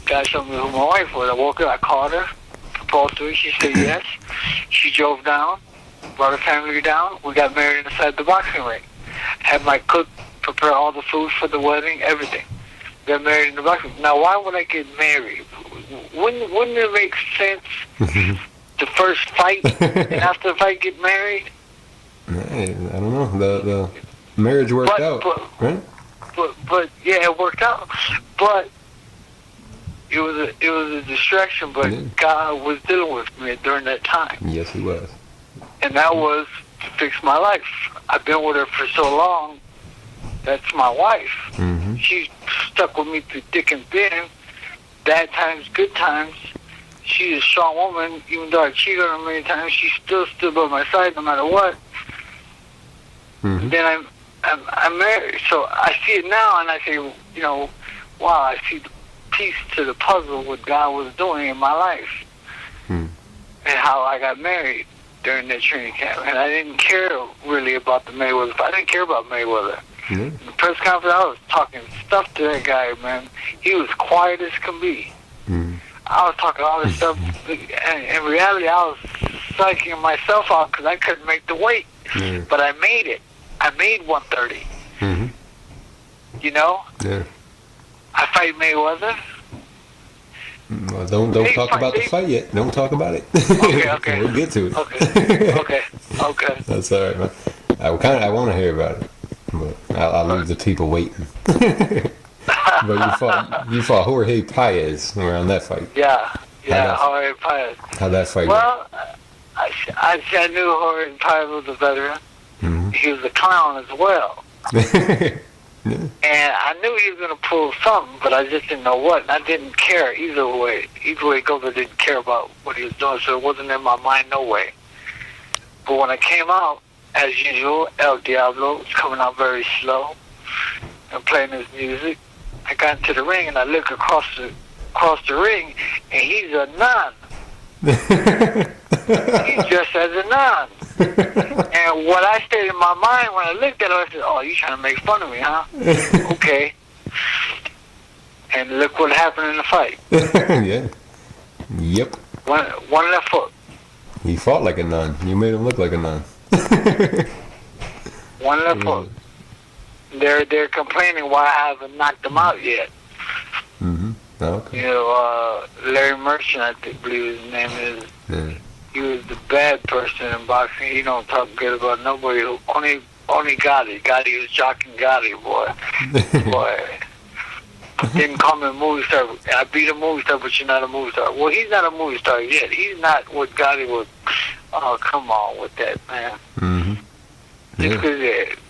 God showed me who my wife was. I woke up, I called her, proposed to her. She said yes. She drove down, brought her family down. We got married inside the boxing ring. Had my cook prepare all the food for the wedding, everything. Got married in the boxing. Now, why would I get married? Wouldn't it make sense the first fight and after the fight get married? Hey, I don't know. The marriage worked out, right? But yeah, it worked out. But it was a distraction. But God was dealing with me during that time. Yes, He was. And that was to fix my life. I've been with her for so long. That's my wife. Mm-hmm. She stuck with me through thick and thin. Bad times, good times. She's a strong woman. Even though I cheated on her many times, she still stood by my side no matter what. Mm-hmm. Then I'm married. So I see it now, and I say, you know, wow, I see the piece to the puzzle what God was doing in my life. Mm. And how I got married during that training camp. And I didn't care really about the Mayweather. I didn't care about Mayweather. Mm-hmm. In the press conference, I was talking stuff to that guy, man. He was quiet as can be. Mm-hmm. I was talking all this stuff. And in reality, I was psyching myself out because I couldn't make the weight. Yeah. But I made it. I made 130. Mm-hmm. You know? Yeah. I fight Mayweather. Well, don't talk about the fight yet. Don't talk about it. Okay. We'll get to it. Okay. That's all right, man. I want to hear about it, but I'll leave the people waiting. But you fought Jorge Paez around that fight. Yeah, Jorge Paez. How'd that fight Well, I knew Jorge Paez was a veteran. Mm-hmm. He was a clown as well. Yeah. And I knew he was going to pull something, but I just didn't know what. And I didn't care either way. Either way it goes, I didn't care about what he was doing, so it wasn't in my mind no way. But when I came out, as usual, El Diablo was coming out very slow and playing his music. I got into the ring, and I look across the ring, and he's a nun. He's dressed as a nun. And what I stayed in my mind when I looked at him, I said, "Oh, you trying to make fun of me, huh?" Okay. And look what happened in the fight. Yeah. Yep. One left foot. He fought like a nun. You made him look like a nun. One left foot. They're complaining why I haven't knocked them out yet. Mm-hmm. Okay. You know, Larry Merchant, I believe his name is. Yeah. He was the bad person in boxing. He don't talk good about nobody. Only Gotti. Gotti was jocking Gotti, boy. Didn't call me a movie star. I beat a movie star, but you're not a movie star. Well, he's not a movie star yet. He's not what Gotti was. Oh, come on with that, man. Mm-hmm. Just because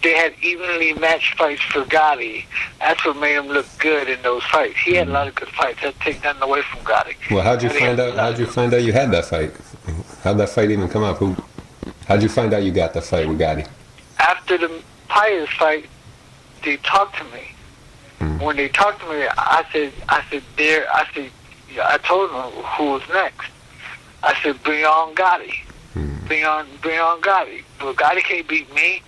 they had evenly matched fights for Gotti. That's what made him look good in those fights. He had a lot of good fights. I'd take nothing away from Gotti. Well, how'd you find out you had that fight? How'd that fight even come up? How'd you find out you got the fight with Gotti? After the Paez fight, they talked to me. When they talked to me, I told them who was next. I said, bring on Gotti. Bring on Gotti. Well, Gotti can't beat me.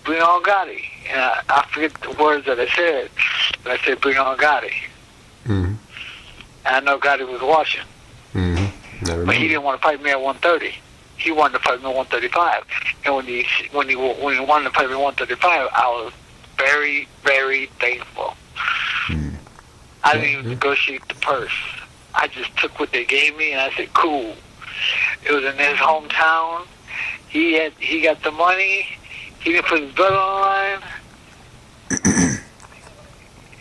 Bring on Gotti. And I forget the words that I said, but I said, bring on Gotti. Mm-hmm. And I know Gotti was watching. Mm-hmm. But he didn't want to fight me at 130. He wanted to fight me at 135. And when he wanted to fight me at 135, I was very, very thankful. I didn't even negotiate the purse. I just took what they gave me, and I said, cool. It was in his hometown. He got the money. He didn't put his blood on the line.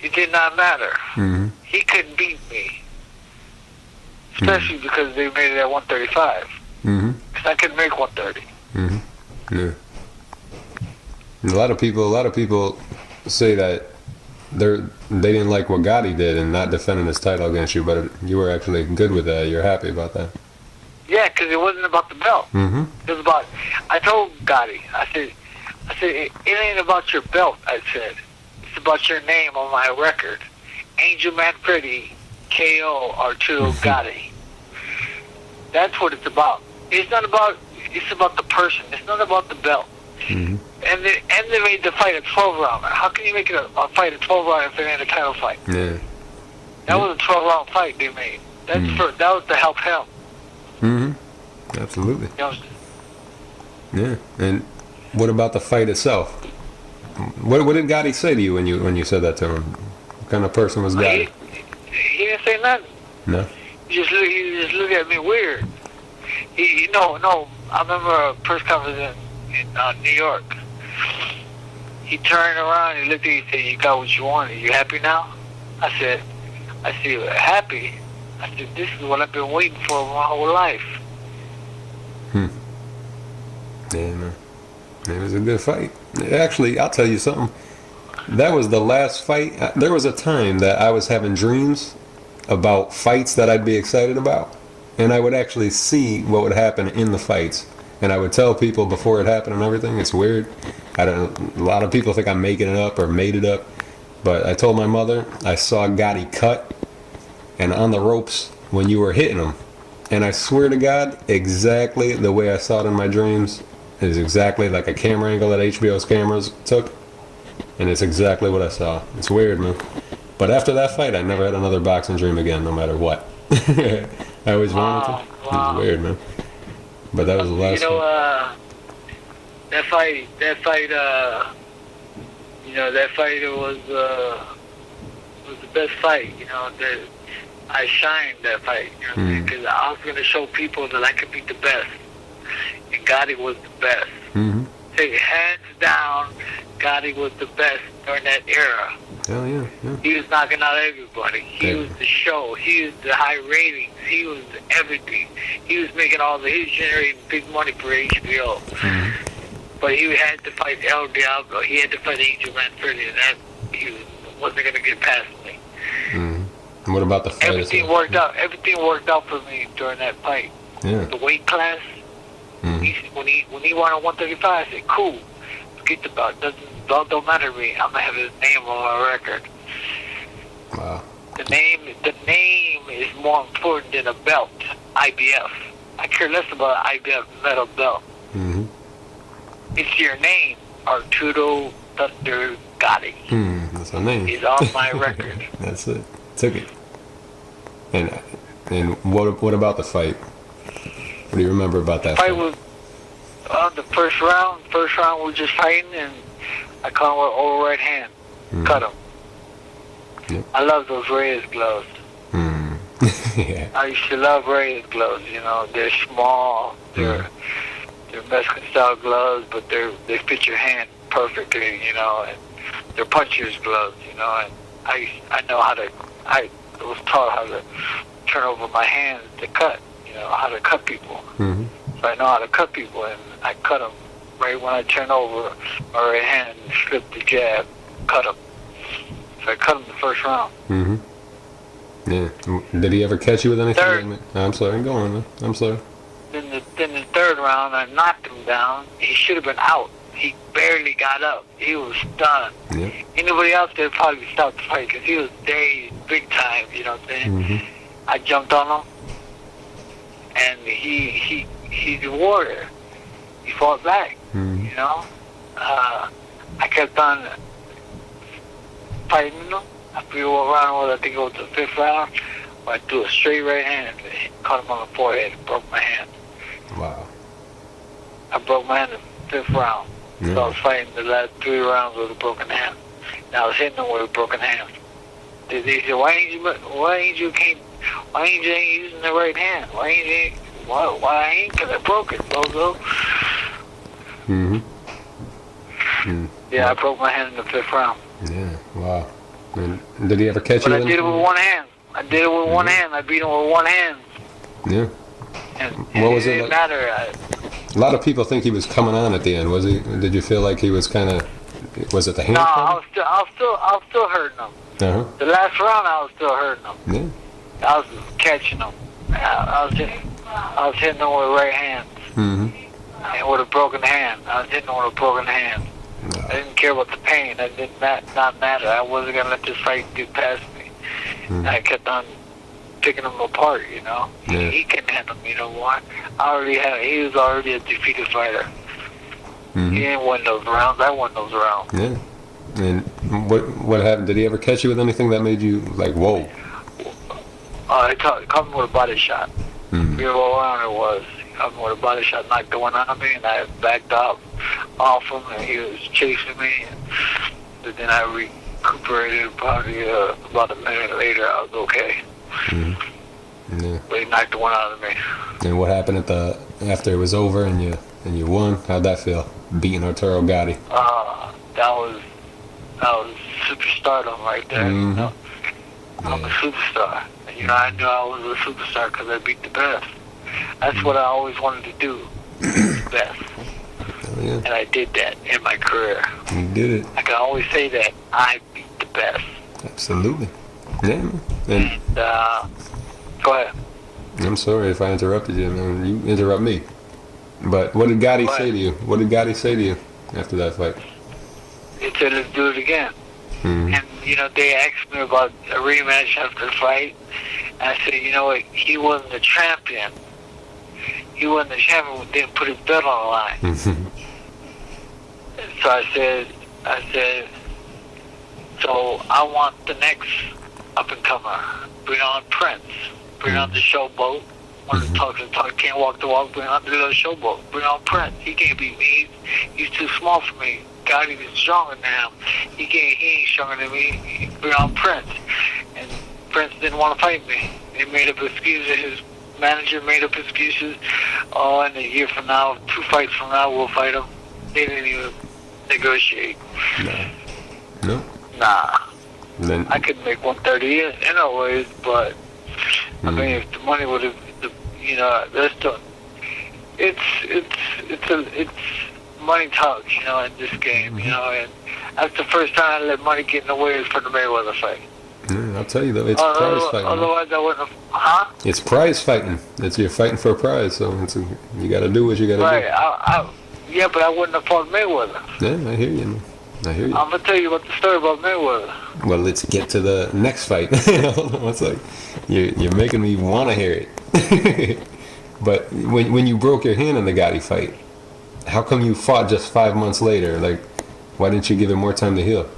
It did not matter. Mm-hmm. He couldn't beat me. Especially because they made it at 135. Mm-hmm. Because I couldn't make 130. Mm-hmm. Yeah. A lot of people say that they didn't like what Gotti did and not defending his title against you, but you were actually good with that. You're happy about that. Yeah, because it wasn't about the belt. Mm-hmm. It was about. I told Gotti. I said, it ain't about your belt. I said, it's about your name on my record. Angel Manfredy, KO Arturo Gotti. That's what it's about. It's not about. It's about the person. It's not about the belt. Mm-hmm. And they made the fight a 12-round. How can you make it a fight a 12-round if it ain't a title fight? Yeah. That was a 12-round fight they made. That was to help him. Mm-hmm. Absolutely. You know, yeah. And what about the fight itself? What did Gotti say to you when you said that to him? What kind of person was Gotti? He didn't say nothing. No. He just looked at me weird. No. I remember a press conference in New York. He turned around and he looked at me and said, "You got what you wanted. You happy now?" I said, "Happy?" I said, "This is what I've been waiting for my whole life." Yeah, man. It was a good fight. Actually, I'll tell you something. That was the last fight. There was a time that I was having dreams about fights that I'd be excited about, and I would actually see what would happen in the fights, and I would tell people before it happened and everything. It's weird. A lot of people think I'm making it up or made it up, but I told my mother I saw Gotti cut and on the ropes when you were hitting him, and I swear to God, exactly the way I saw it in my dreams is exactly like a camera angle that HBO's cameras took. And it's exactly what I saw. It's weird, man. But after that fight, I never had another boxing dream again, no matter what. I always wanted to. It was weird, man. But that was the last one. That fight was the best fight, that I shined that fight, because I was going to show people that I could be the best. And Gotti was the best. Take hands down, Gotti was the best during that era. Hell yeah. He was knocking out everybody. He was the show. He was the high ratings. He was everything. He was making he was generating big money for HBO. But he had to fight El Diablo. He had to fight Angel Manfredy, and that he wasn't going to get past me. And what about the fight? Everything worked out. Everything worked out for me during that fight. Yeah. The weight class. When he won 135, I said, "Cool, forget the belt. Don't matter to me. I'm gonna have his name on my record." Wow. The name is more important than a belt. IBF. I care less about an IBF metal belt. It's your name, Arturo Thunder Gotti. That's our name. It's on my record. That's it. Took it. And what about the fight? What do you remember about that fight? Fight was the first round. First round we were just fighting, and I caught him with over right hand. Cut him. Yep. I love those Reyes gloves. Yeah. I used to love Reyes gloves. They're small. They're Mexican style gloves, but they fit your hand perfectly. And they're puncher's gloves. And I was taught how to turn over my hands to cut. How to cut people. So I know how to cut people, and I cut them right when I turn over my right hand and slip the jab, cut them. So I cut him the first round. Yeah. Did he ever catch you with anything? I'm sorry. Go on, man. I'm sorry. Then the third round, I knocked him down. He should have been out. He barely got up. He was stunned. Yep. Anybody else there probably stopped the fight because he was dazed big time. You know what I'm saying? I jumped on him. And he's a warrior. He fought back, I kept on fighting him. After we went around, I think it was the fifth round, I threw a straight right hand and caught him on the forehead and broke my hand. Wow. I broke my hand in the fifth round. So I was fighting the last 3 rounds with a broken hand. And I was hitting him with a broken hand. They said, why ain't you using the right hand? Why ain't? Because I broke it, bozo. Yeah, I broke my hand in the fifth round. Yeah, wow. And did he ever catch you? But I did it with one hand. I beat him with one hand. Yeah. And what was it didn't like? matter. A lot of people think he was coming on at the end. Was he? Did you feel like he was kind of? Was it the hand? No, I was still hurting him. The last round, I was still hurting him. Yeah. I was catching him. I was hitting him with right hands. And with a broken hand. I was hitting him with a broken hand. No. I didn't care about the pain. That did not matter. I wasn't gonna let this fight get past me. And I kept on picking him apart. Yeah. He couldn't handle me no more. He was already a defeated fighter. He didn't win those rounds. I won those rounds. Yeah. And what happened? Did he ever catch you with anything that made you like, whoa? He caught me with a body shot. You know what round it was. He caught me with a body shot, knocked the one out of me, and I backed up off him, and he was chasing me. But then I recuperated probably about a minute later. I was okay. Yeah. But he knocked the one out of me. And what happened after it was over and you And you won. How'd that feel? Beating Arturo Gatti. That was superstardom right there. You know? I'm a superstar. You know, I knew I was a superstar because I beat the best. That's what I always wanted to do, beat the best. Oh, yeah. And I did that in my career. You did it. I can always say that I beat the best. Absolutely. Yeah, man. And go ahead. I'm sorry if I interrupted you, man. You interrupt me. But what did Gotti say to you? What did Gotti say to you after that fight? He said, let's do it again. Mm-hmm. And, you know, they asked me about a rematch after the fight. And I said, you know what, he wasn't the champion. He wasn't the champion, didn't put his belt on the line. So I said, so I want the next up-and-comer. Bring on Prince. Bring on the showboat. Want to talk, can't walk the walk. Bring on the little showboat. Bring on Prince. He can't beat me. He's too small for me. Gotti is stronger than him. He ain't stronger than me. Bring on Prince. And Prince didn't want to fight me. He made up excuses. His manager made up excuses. Oh, and a year from now, 2 fights from now, we'll fight him. They didn't even negotiate. No. Nah. Then I could make 130 anyways, but I mean, if the money would have, you know, that's the, it's money talks, you know, in this game, you know, and that's the first time I let money get in the way for the Mayweather fight. Yeah, I'll tell you though, it's prize fighting. Otherwise, I wouldn't have. It's prize fighting. You're fighting for a prize, so you got to do what you got to right. do. Yeah, but I wouldn't have fought Mayweather. Yeah, I hear you, man. I hear you. I'm gonna tell you about the story about Mayweather. Well, let's get to the next fight. It's like you're making me want to hear it. But when you broke your hand in the Gotti fight, how come you fought just 5 months later? Like, why didn't you give it more time to heal?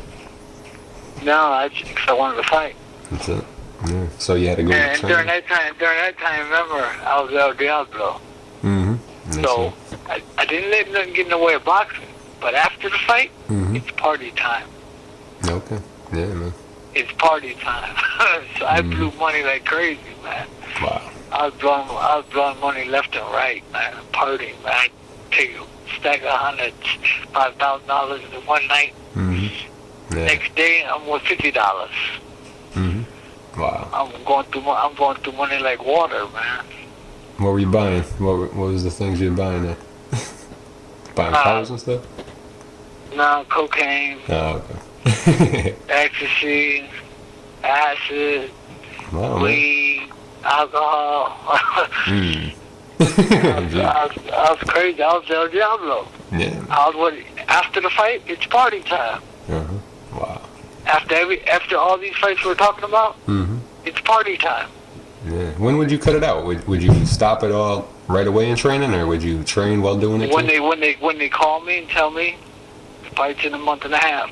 No, because I wanted to fight. That's it. Yeah. So you had to go. And during that time, remember, I was El Diablo. Mm-hmm. So I didn't let nothing get in the way of boxing. But after the fight, it's party time. Okay. Yeah, man. It's party time. So I blew money like crazy, man. Wow. I was blowing money left and right, man. Partying, man. I take a stack of hundreds, $5,000 in one night. Yeah. Next day, I'm with $50. Wow. I'm going through money like water, man. What were you buying? What was the things you were buying there? Buying cars and stuff? No, cocaine. Oh, okay. Ecstasy, acid, weed, alcohol. I was crazy. I was El Diablo. Yeah. After the fight, it's party time. Wow. After all these fights we're talking about, it's party time. Yeah. When would you cut it out? Would you stop it all right away in training, or would you train while doing it? When they call me and tell me the fight's in a month and a half,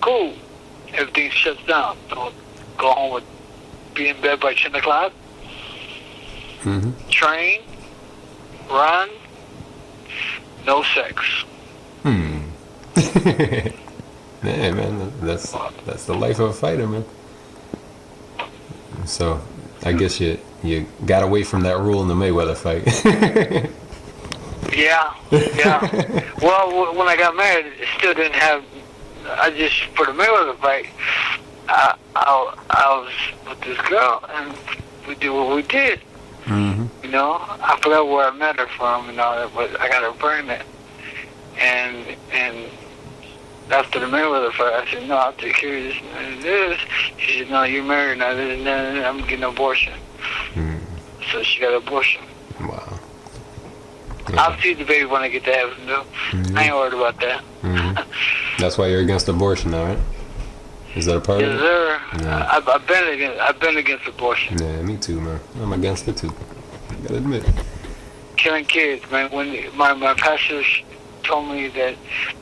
cool. Everything shuts down. So go home with be in bed by 10 o'clock. Train, run, no sex. Yeah, man, that's the life of a fighter, man. So, I guess you got away from that rule in the Mayweather fight. Yeah. Well, when I got married, it still didn't have. I just for the Mayweather fight, I was with this girl, and we did what we did. You know, I forgot where I met her from, and all that, but I got her pregnant, and after the Mayweather fight, I said, no, I'll take care of this and this. She said, no, you're married now. I'm getting an abortion. So she got an abortion. Wow. I'll see the baby when I get to heaven, though. I ain't worried about that. That's why you're against abortion now, right? Is that a part of it? Yes, sir. Yeah. I've been against abortion. Yeah, me too, man. I'm against it too. I gotta admit. Killing kids, man. When my pastor told me that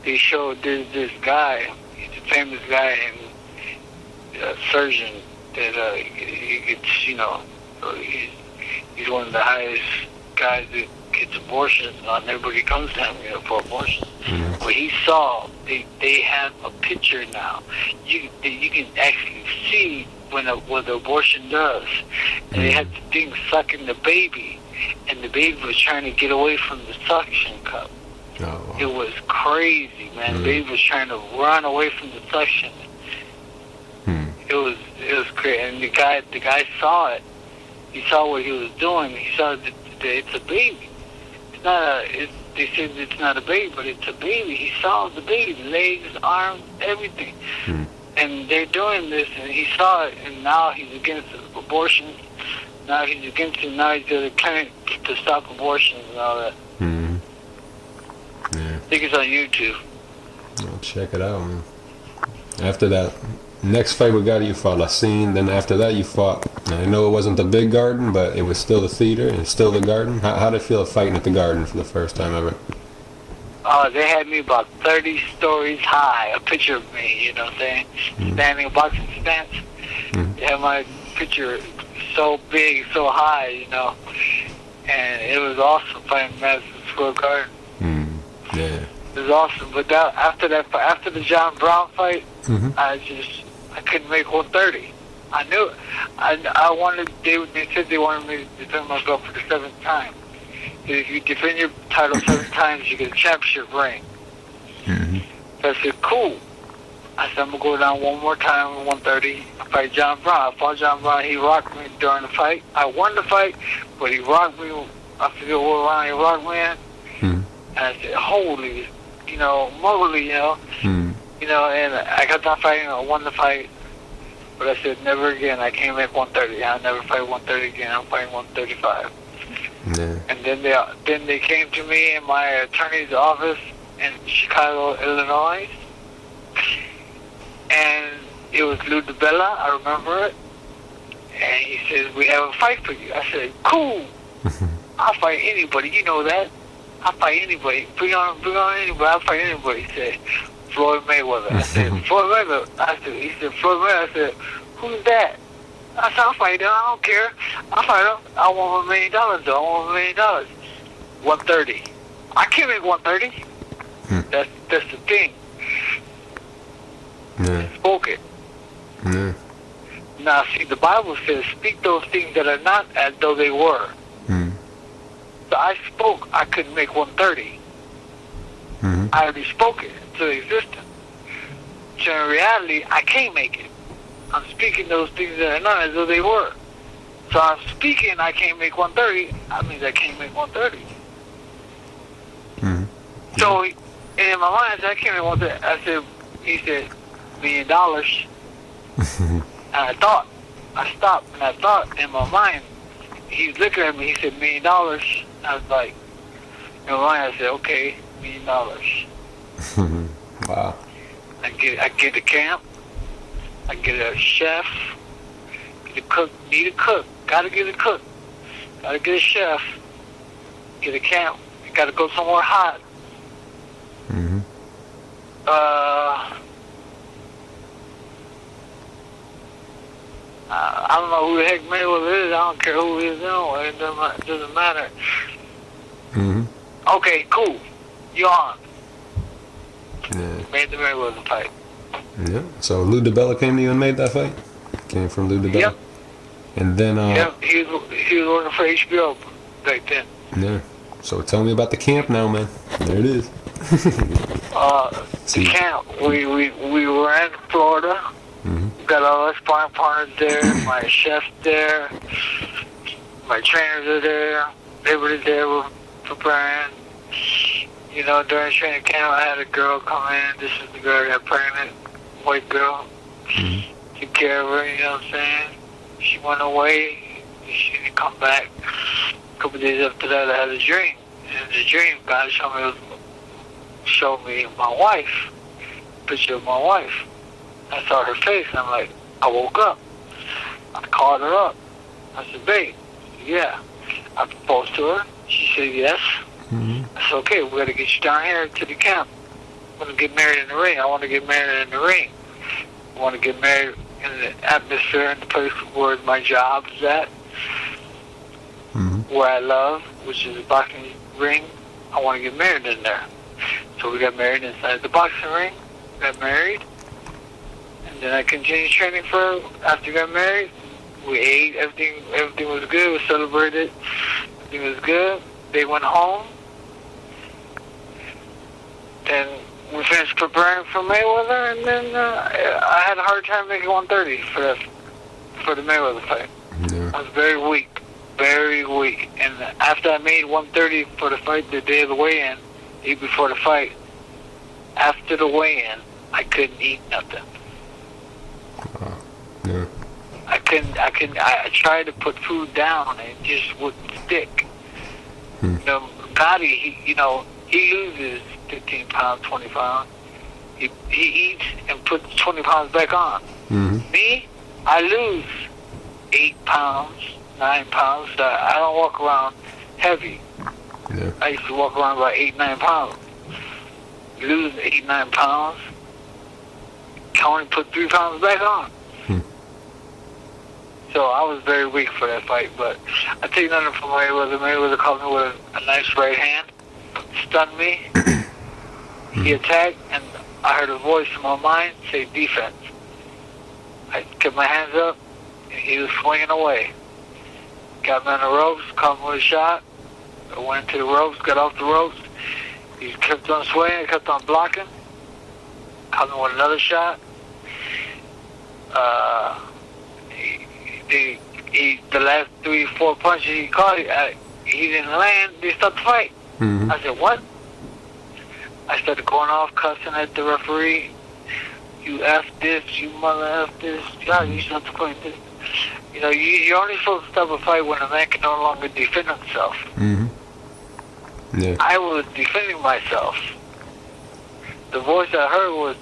they showed this guy, he's a famous guy and a surgeon that he gets, you know, he's one of the highest guys that gets abortions. Not everybody comes to him, you know, for abortions. But he saw they have a picture now. You can actually see what the abortion does. And they had the thing sucking the baby, and the baby was trying to get away from the suction cup. Oh, wow. It was crazy, man. The baby was trying to run away from the suction. It was crazy. And the guy saw it. He saw what he was doing. He saw that it's a baby. It's not they said it's not a baby, but it's a baby. He saw the baby, legs, arms, everything. And they're doing this, and he saw it, and now he's against abortion. Now he's against it. Now he's got a clinic to stop abortions and all that. Yeah. I think it's on YouTube. I'll check it out, man. After that next fight we got, you fought Lacine. Then after that, you fought. I know it wasn't the big Garden, but it was still the theater and still the Garden. How did it feel fighting at the Garden for the first time ever? They had me about 30 stories high. A picture of me, you know what I'm saying, standing in boxing stance. They had my picture so big, so high, you know, and it was awesome fighting Madison Square Garden. Yeah. It was awesome, but after the John Brown fight, I couldn't make 130. I knew it. I wanted. They said they wanted me to defend my belt for the 7th time. If you defend your title 7 times, you get a championship ring. So I said, cool. I said, I'm going to go down one more time at 130. I fight John Brown. I fought John Brown. He rocked me during the fight. I won the fight, but he rocked me. I forget what round he rocked me in. And I said, holy, moly, and I got done fighting. I won the fight. But I said, never again. I can't make 130. I'll never fight 130 again. I'm fighting 135. Yeah. And then they came to me in my attorney's office in Chicago, Illinois, and it was Lou DiBella. I remember it. And he said, we have a fight for you. I said, cool. I'll fight anybody. You know that. I'll fight anybody. Bring on anybody. I'll fight anybody. He said, Floyd Mayweather. I said, Floyd Mayweather. He said, Floyd Mayweather. I said, who's that? I said, I'll fight him. I don't care. I'll fight him. I want $1 million, though. I want $1 million. 130. I can't make 130. That's the thing. Yeah. Spoke it. Yeah. Now, see, the Bible says, speak those things that are not as though they were. So I spoke, I couldn't make 130. I already spoke it into existence. So in reality, I can't make it. I'm speaking those things that are not as though they were. So I'm speaking, I can't make 130. That means I can't make 130. So in my mind, I said, I can't make 130. I said, he said, $1 million. And I stopped, and I thought in my mind, he's looking at me, he said, $1 million. I was like, in my mind, I said, okay, $1 million. Wow. I get the camp, I get a chef, get a cook, need a cook, gotta get a cook, gotta get a chef, get a camp, gotta go somewhere hot. I don't know who the heck Mayweather is. I don't care who he is anyway. It doesn't matter. Okay, cool. You on. Yeah. Made the Mayweather fight. Yeah. So Lou DiBella came to you and made that fight? Came from Lou DiBella? Yep. And then Yep, he was working for HBO back then. Yeah. So tell me about the camp now, man. There it is. The camp, we were in Florida. Got all our sparring partners there, my chefs there, my trainers are there, everybody's there, we're preparing. During training camp, I had a girl come in. This is the girl that got pregnant, white girl. Took care of her, you know what I'm saying? She went away, she didn't come back. A couple of days after that, I had a dream. And in the dream, God showed me my wife, a picture of my wife. I saw her face, and I'm like, I woke up. I called her up. I said, babe, yeah. I proposed to her. She said yes. I said, okay, we got to get you down here to the camp. I'm going to get married in the ring. I want to get married in the ring. I want to get married in the atmosphere, in the place where my job is at, where I love, which is a boxing ring. I want to get married in there. So we got married inside the boxing ring. Got married. And then I continued training for. After we got married, we ate. Everything was good. We celebrated. Everything was good. They went home. Then we finished preparing for Mayweather, and then I had a hard time making 130 for the Mayweather fight. Yeah. I was very weak. And after I made 130 for the fight, the day of the weigh-in, the day before the fight, after the weigh-in, I couldn't eat nothing. Yeah. I tried to put food down, and it just wouldn't stick. Gotti, he loses 15 pounds, 20 pounds. He eats and puts 20 pounds back on. Mm-hmm. Me, I lose 8 pounds, 9 pounds. I don't walk around heavy. Yeah. I used to walk around about 8, 9 pounds. Lose 8, 9 pounds. Can only put 3 pounds back on. So I was very weak for that fight, but I take nothing from Mayweather. Mayweather caught me with a nice right hand, stunned me. He attacked, and I heard a voice in my mind say defense. I kept my hands up, and he was swinging away. Got me on the ropes, caught me with a shot. I went into the ropes, got off the ropes. He kept on swinging, kept on blocking. Caught me with another shot. The last 3, 4 punches he caught, he didn't land. They stopped the fight. Mm-hmm. I said, what? I started going off, cussing at the referee. You F this, you mother F this. God, you shut the fight. This. You're only supposed to stop a fight when a man can no longer defend himself. Mm-hmm. Yeah. I was defending myself. The voice I heard was,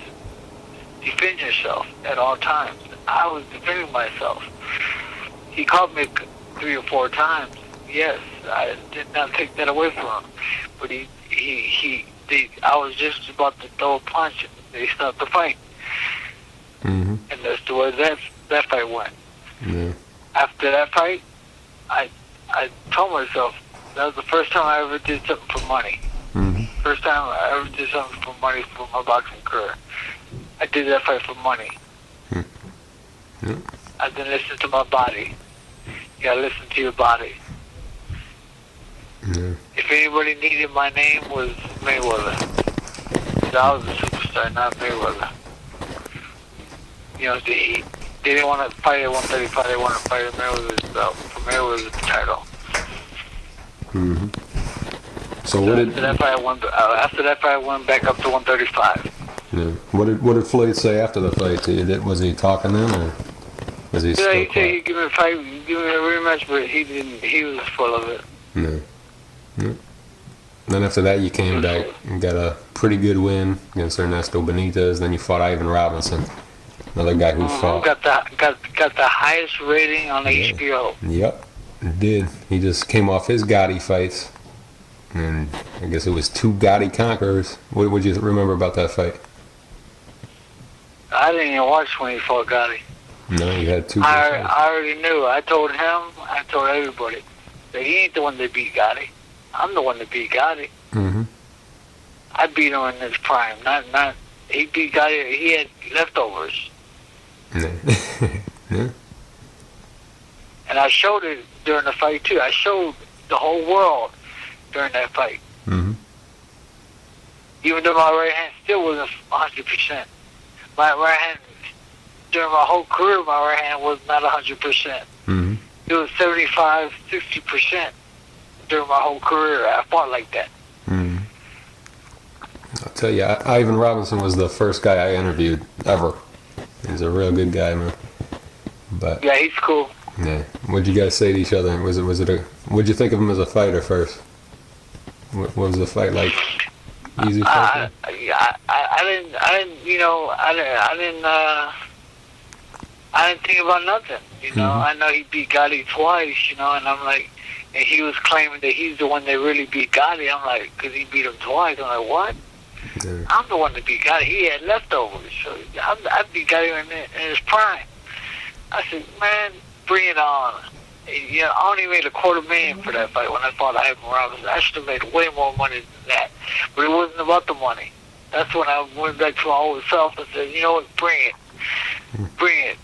defend yourself at all times. I was defending myself. He caught me 3 or 4 times. Yes, I did not take that away from him. But I was just about to throw a punch, and they stopped the fight. Mm-hmm. And that's the way that fight went. Yeah. After that fight, I told myself that was the first time I ever did something for money. Mm-hmm. First time I ever did something for money for my boxing career. I did that fight for money. Yeah. I didn't listen to my body. You gotta listen to your body. Yeah. If anybody needed my name, was Mayweather. I was a superstar, not Mayweather. They didn't want to fight at 135. They wanted to fight at Mayweather's belt. For Mayweather's title. Mm-hmm. So what did after that fight, I went back up to 135. Yeah. What did Floyd say after the fight to you? Was he talking then, or was he still he quiet? said he'd give me a fight, give me a rematch, but he didn't. He was full of it. No. Yeah. Then after that, you came back and got a pretty good win against Ernesto Benitez. Then you fought Ivan Robinson, another guy who fought. Got the highest rating on HBO. Yep, it did. He just came off his Gotti fights, and I guess it was 2 Gotti conquerors. What would you remember about that fight? I didn't even watch when he fought Gotti. No, you had 2. I already knew. I told him. I told everybody that he ain't the one that beat Gotti. I'm the one that beat Gotti. Mm-hmm. I beat him in his prime. Not. He beat Gotti. He had leftovers. Yeah. Yeah. And I showed it during the fight too. I showed the whole world during that fight. Mm-hmm. Even though my right hand still wasn't 100%. My right hand, during my whole career, my right hand was not 100%. Mm-hmm. It was 75, 60% during my whole career. I fought like that. Mm-hmm. I'll tell you, Ivan Robinson was the first guy I interviewed ever. He's a real good guy, man. But yeah, he's cool. yeah, what'd you guys say to each other? What'd you think of him as a fighter first? What was the fight like? Easy fight? I didn't think about nothing. Mm-hmm. I know he beat Gotti twice. And I'm like, and he was claiming that he's the one that really beat Gotti. I'm like, because he beat him twice. I'm like, what? Yeah. I'm the one that beat Gotti. He had leftovers. So I beat Gotti in his prime. I said, man, bring it on. I only made $250,000 for that fight when I fought Ivan Robinson. I should have made way more money than that. But it wasn't about the money. That's when I went back to my old self and said, you know what, bring it. Bring it.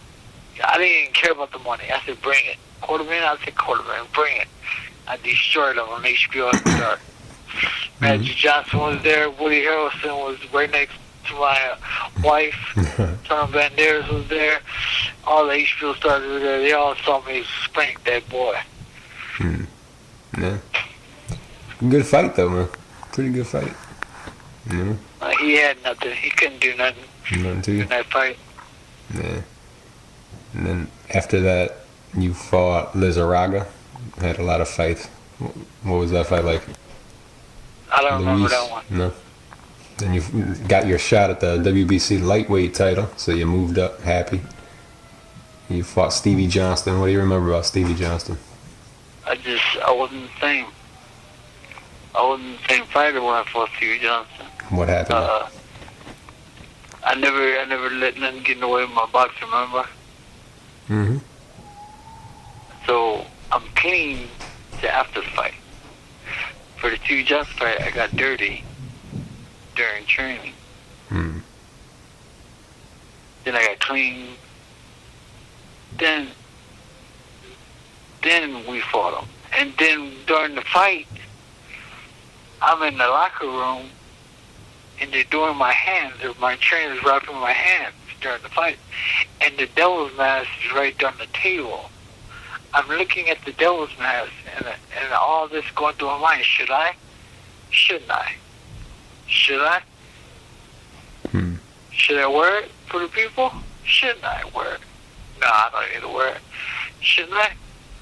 I didn't even care about the money. I said, bring it. $250,000? I said, $250,000. Bring it. I destroyed them on HBO at the start. Magic Johnson was there. Woody Harrelson was right next to my wife. Tom Banderas was there. All the HBO stars were there. They all saw me spank that boy. Yeah. Good fight, though, man. Pretty good fight. He had nothing. He couldn't do nothing. Nothing to you? In that fight. Yeah. And then after that, you fought Lizarraga. Had a lot of fights. What was that fight like? I don't remember that one. No. Then you got your shot at the WBC lightweight title, so you moved up happy. You fought Stevie Johnston. What do you remember about Stevie Johnston? I wasn't the same. I wasn't the same fighter when I fought Stevie Johnson. What happened? I never let nothing get in the way of my boxing, remember? Mm-hmm. So I'm clean to after the fight. For the Stevie Johnson fight, I got dirty during training. Mm. Then I got clean. Then we fought him. And then during the fight, I'm in the locker room, and they're doing my hands. My trainer's wrapping my hands during the fight. And the devil's mask is right on the table. I'm looking at the devil's mask, and all this going through my mind. Should I? Shouldn't I? Should I? Should I wear it for the people? Shouldn't I wear it? No, I don't need to wear it. Shouldn't I?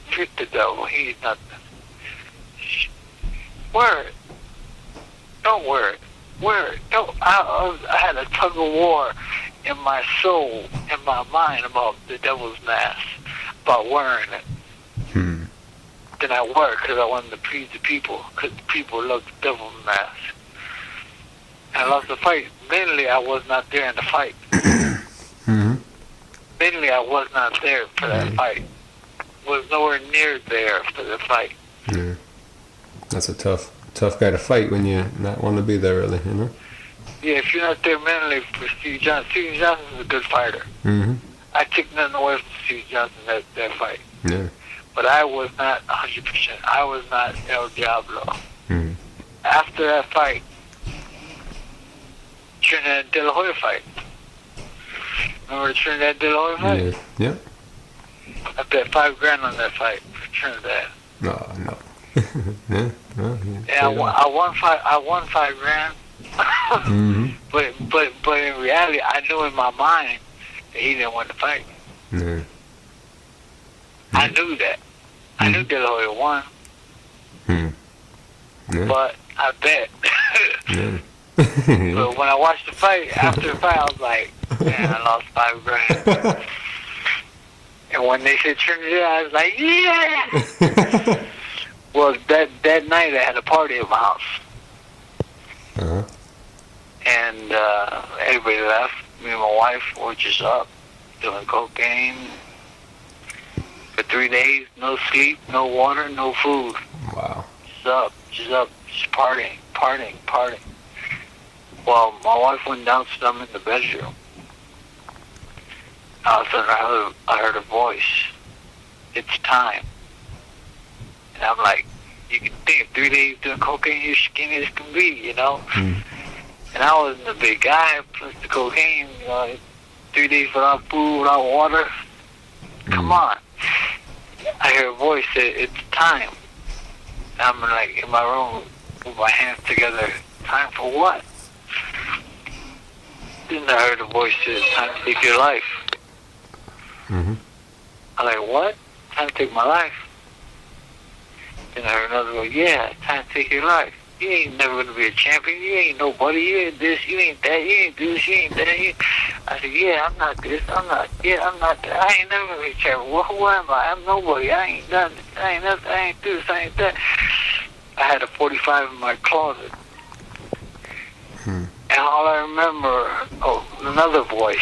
Forget the devil. He's nothing. Wear it. Don't wear it. Wear it. Don't. I had a tug of war in my soul, in my mind about the devil's mask, about wearing it. Then I wore it because I wanted to please the people, because the people love the devil's mask. And I lost the fight. Mentally, I was not there in the fight. Mentally, I was not there for that fight. Was nowhere near there for the fight. Yeah. That's a tough guy to fight when you're not wanting to be there, really, you know? Yeah, if you're not there mentally for Steve Johnson. Steve Johnson is a good fighter. I took nothing away from Steve Johnson that fight. Yeah. But I was not 100%. I was not El Diablo. After that fight, Trinidad De La Hoya fight. Remember the Trinidad De La Hoya fight? Yeah. I bet $5,000 on that fight for Trinidad. No. Yeah. Well, yeah, I won $5,000. But in reality, I knew in my mind that he didn't win the fight. Yeah. I knew that. I knew De La Hoya won. Yeah. But I bet. Yeah. But when I watched the fight, after the fight, I was like, man, I lost $5,000. And when they said Trinidad, I was like, yeah! Well, that night I had a party at my house. And everybody left. Me and my wife were just up, doing cocaine. For 3 days, no sleep, no water, no food. Wow. Just partying. Well, my wife went downstairs in the bedroom. All of a sudden, I heard a voice. It's time. And I'm like, you can think 3 days doing cocaine, you're skinny as can be, you know? And I wasn't a big guy, plus the cocaine, you know, 3 days without food, without water. Come on. I hear a voice say, it's time. And I'm like in my room with my hands together. Time for what? Then I heard a voice say, it's time to take your life. I'm like, what? Time to take my life? Then I heard another voice, yeah, time to take your life. You ain't never going to be a champion. You ain't nobody. You ain't this. You ain't that. You ain't this. You ain't that. I said, yeah, I'm not this. I'm not that. I ain't never going to be a champion. Well, who am I? I'm nobody. I ain't nothing. I ain't nothing. I ain't this. I ain't that. I had a 45 in my closet. And all I remember, another voice.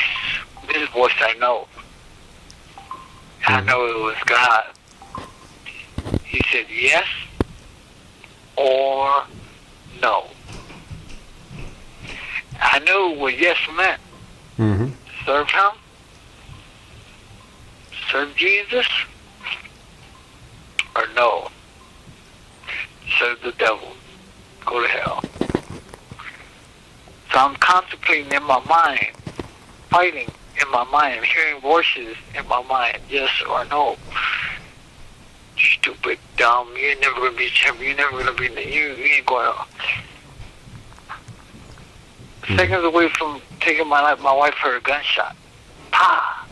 This voice I know. I know it was God. He said, yes or no. I knew what yes meant. Serve him serve Jesus or no? Serve the devil. Go to hell. So I'm contemplating in my mind, fighting in my mind, hearing voices in my mind, yes or no. Stupid, dumb, you ain't never gonna be champion, you're never gonna be, you ain't going to. Seconds away from taking my life, my wife heard a gunshot. Pa!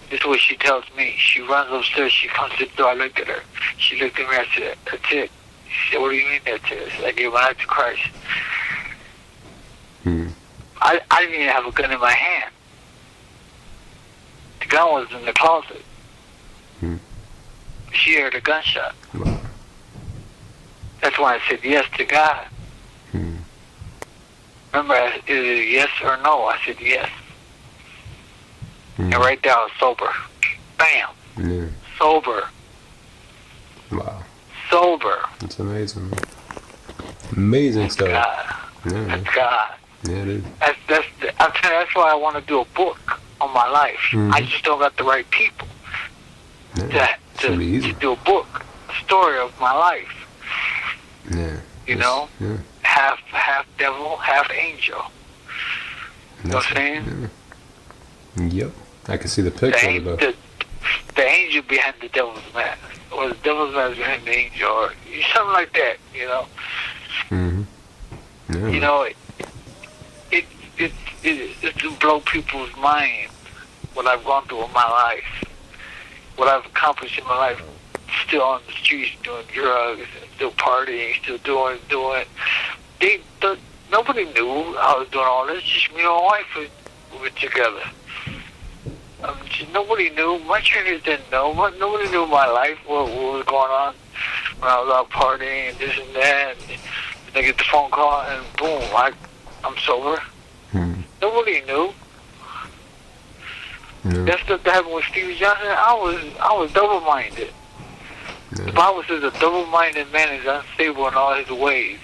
This is what she tells me. She runs upstairs, she comes to the door, I looked at her. She looked at me, I said, that's it. She said, what do you mean that's it? I said, I gave my life to Christ. I didn't even have a gun in my hand. The gun was in the closet. She heard a gunshot. Wow. That's why I said yes to God. Remember, is it yes or no? I said yes. And right there I was sober. Bam. Yeah. Sober. Wow. Sober. That's amazing, man. Amazing stuff. God. Yeah, man. That's God. Yeah, it is. I'm telling you, that's why I want to do a book on my life. I just don't got the right people Yeah. to do a book, a story of my life. Yeah. You know? Yeah. Half devil, half angel. You know what I'm saying? Yeah. Yep. I can see the picture of it. The angel behind the devil's mask, or the devil's mask behind the angel, or something like that. You know. Yeah. You know, it to blow people's minds what I've gone through in my life, what I've accomplished in my life. Still on the streets doing drugs, and still partying, still doing. Nobody knew I was doing all this. Just me and my wife were together. Nobody knew. My trainers didn't know. Nobody knew my life, what was going on when I was out partying and this and that. And I get the phone call and boom, I'm sober. Nobody knew. Yeah. That stuff that happened with Steve Johnson. I was double-minded. Yeah. The Bible says a double-minded man is unstable in all his ways.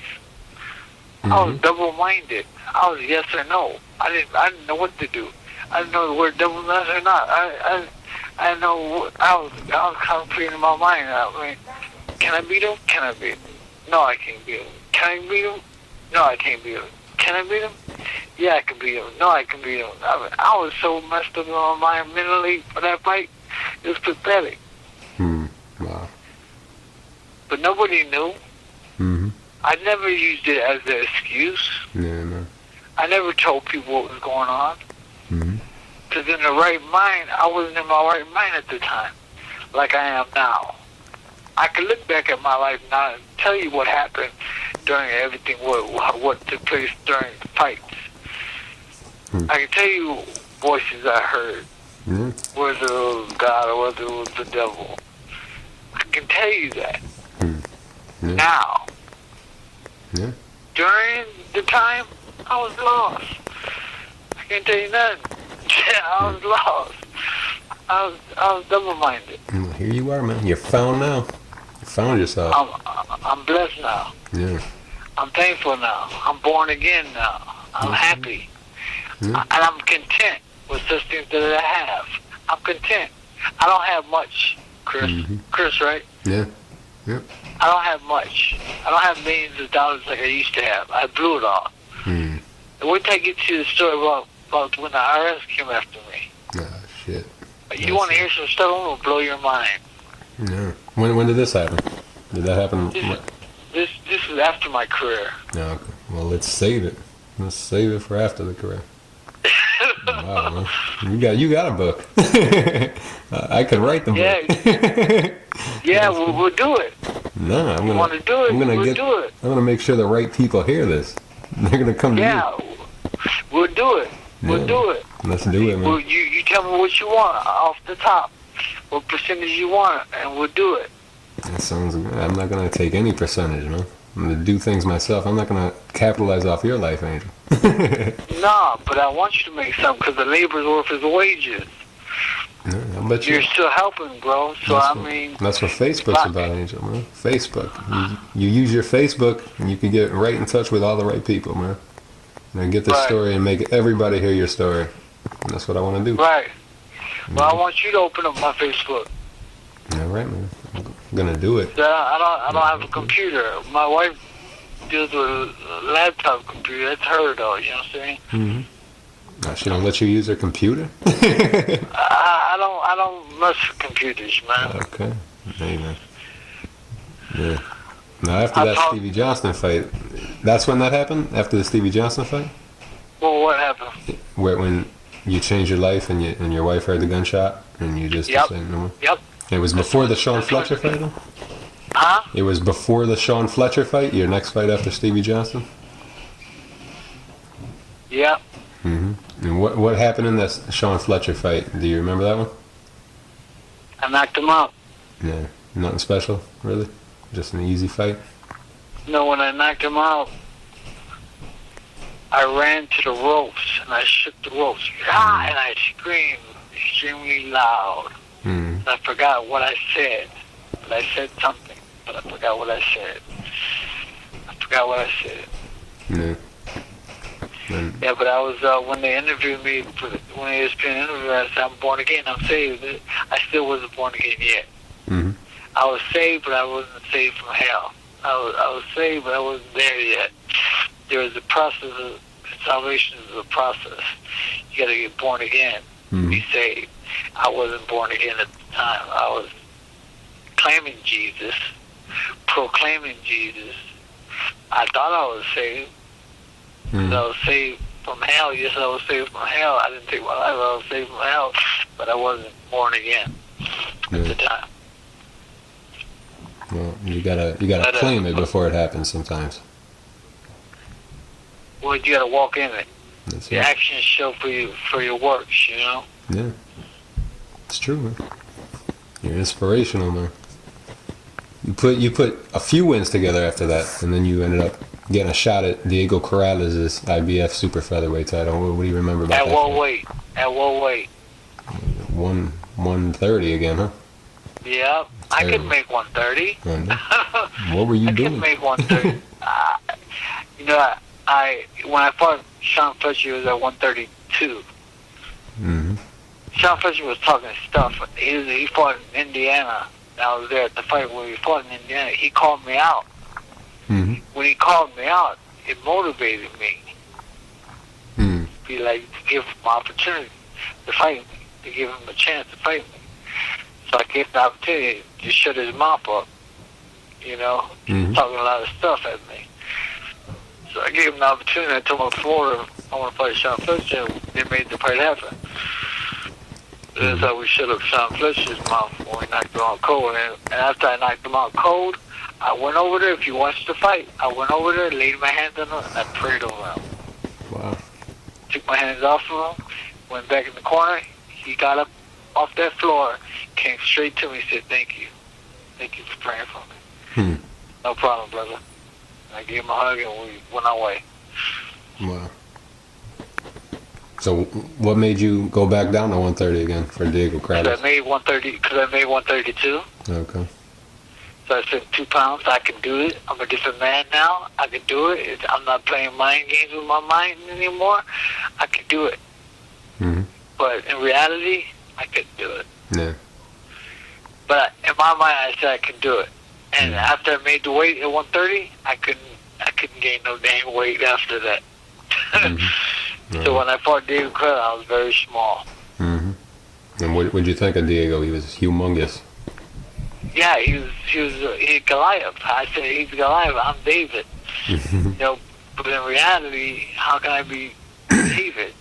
I was double-minded. I was yes or no. I didn't know what to do. I didn't know the word double-minded or not. I didn't know. I was contemplating in my mind. I mean, can I beat him? Can I beat him? No, I can't beat him. Can I beat him? No, I can't beat him. Can I beat him? Yeah, I can beat him. No, I can beat him. I was so messed up in my mind mentally for that fight. It was pathetic. Wow. But nobody knew. I never used it as an excuse. Yeah, no. I never told people what was going on. Because in the right mind, I wasn't in my right mind at the time, like I am now. I can look back at my life now and tell you what happened during everything, what took place during the fights. I can tell you voices I heard, whether it was God or whether it was the devil. I can tell you that. Now. Yeah. During the time, I was lost. I can't tell you nothing. I was lost. I was double-minded. Well, here you are, man. You're found now. You found yourself. I'm blessed now. Yeah. I'm thankful now. I'm born again now. I'm happy. And I'm content with such things that I have. I'm content. I don't have much, Chris. Chris, right? Yeah. Yep. I don't have much. I don't have millions of dollars like I used to have. I blew it all. And wait till I get to the story about when the IRS came after me. Ah, shit. You want to hear some stuff? I'm going to blow your mind. Yeah. When did this happen? Did that happen? This is after my career. Yeah, okay. Well, let's save it. Let's save it for after the career. Wow, man. You got a book. I could write the book. Yeah, we'll do it. No, I'm gonna. Want to do it? We'll do it. I'm gonna make sure the right people hear this. They're gonna come to you. Yeah, we'll do it. We'll do it. Let's do it, man. Well, you tell me what you want off the top, what percentage you want, and we'll do it. That sounds good. I'm not gonna take any percentage, man. I'm gonna do things myself. I'm not gonna capitalize off your life, Angel. No, but I want you to make something because the labor's worth his wages. Yeah, I bet You're still helping, bro. So that's what Facebook's about, Angel, man. Facebook. You use your Facebook, and you can get right in touch with all the right people, man. And get this story and make everybody hear your story. And that's what I want to do. Right. Well, I want you to open up my Facebook. All right, man. I'm gonna do it. I don't have a computer. My wife deals with a laptop computer. That's her though. You know what I'm saying? Mm-hmm. Now, she don't let you use her computer? I don't mess with computers, man. Okay. Hey, man. Yeah. Now, after that Stevie Johnson fight, that's when that happened? After the Stevie Johnson fight? Well, what happened? When you changed your life and your wife heard the gunshot and you just Yep. said no more? Yep. It was before the Sean Fletcher fight, though? Huh? It was before the Sean Fletcher fight, your next fight after Stevie Johnson? Yep. Mm-hmm. And what happened in that Sean Fletcher fight? Do you remember that one? I knocked him out. Yeah. Nothing special, really? Just an easy fight? No, when I knocked him out, I ran to the ropes and I shook the ropes. Ah, and I screamed extremely loud. Mm-hmm. I forgot what I said. But I said something, but I forgot what I said. Yeah. And, Yeah, but I was, when they interviewed me, when ESPN interviewed me, I said, I'm born again, I'm saved. I still wasn't born again yet. mm-hmm. I was saved, but I wasn't saved from hell. I was saved, but I wasn't there yet. There was a process of salvation is a process. You got to get born again, to be saved. I wasn't born again at the time. I was claiming Jesus, proclaiming Jesus. I thought I was saved. Mm-hmm. I was saved from hell. Yes, I was saved from hell. I didn't take my life. I was saved from hell, but I wasn't born again at the time. Well, you gotta claim it before it happens sometimes. Well, you gotta walk in it. That's The it. actions show for your works, you know. Yeah. It's true, man. You're inspirational, man. You put a few wins together after that, and then you ended up getting a shot at Diego Corrales' IBF super featherweight title. What do you remember about At that? what weight? At what weight? 130 again, huh? Yeah, I could make 130. What were you I doing? could make 130. You know, I when I fought Sean Fletcher, it was at 132. Mm-hmm. Sean Fletcher was talking stuff. He fought in Indiana. I was there at the fight where he fought in Indiana. He called me out. Mm-hmm. When he called me out, it motivated me. Mm-hmm. Be like, to give him an opportunity to fight me, to give him a chance to fight me. So I gave him the opportunity to shut his mouth up, you know, talking a lot of stuff at me. So I gave him the opportunity. I told him before, I want to fight Sean Fletcher. They made the fight happen. That's how we shut up Sean Fletcher's mouth when we knocked him out cold. And after I knocked him out cold, I went over there. If you watched the fight, I went over there, laid my hands on him, and I prayed over him. Wow. Took my hands off of him, went back in the corner. He got up off that floor, came straight to me, said, "Thank you. Thank you for praying for me." No problem, brother. I gave him a hug and we went our way. Wow. So what made you go back down to 130 again for Diego Because Corrales? I made 132. Okay. So I said, 2 pounds, I can do it. I'm a different man now. I can do it. I'm not playing mind games with my mind anymore. I can do it. Mm-hmm. But in reality, I couldn't do it. Yeah. But in my mind, I said I can do it. And after I made the weight at 130, I couldn't gain no dang weight after that. So when I fought Diego Corrales, I was very small. Mm-hmm. And what did you think of Diego? He was humongous. Yeah, he's Goliath. I said he's Goliath. I'm David. You know, but in reality, how can I be David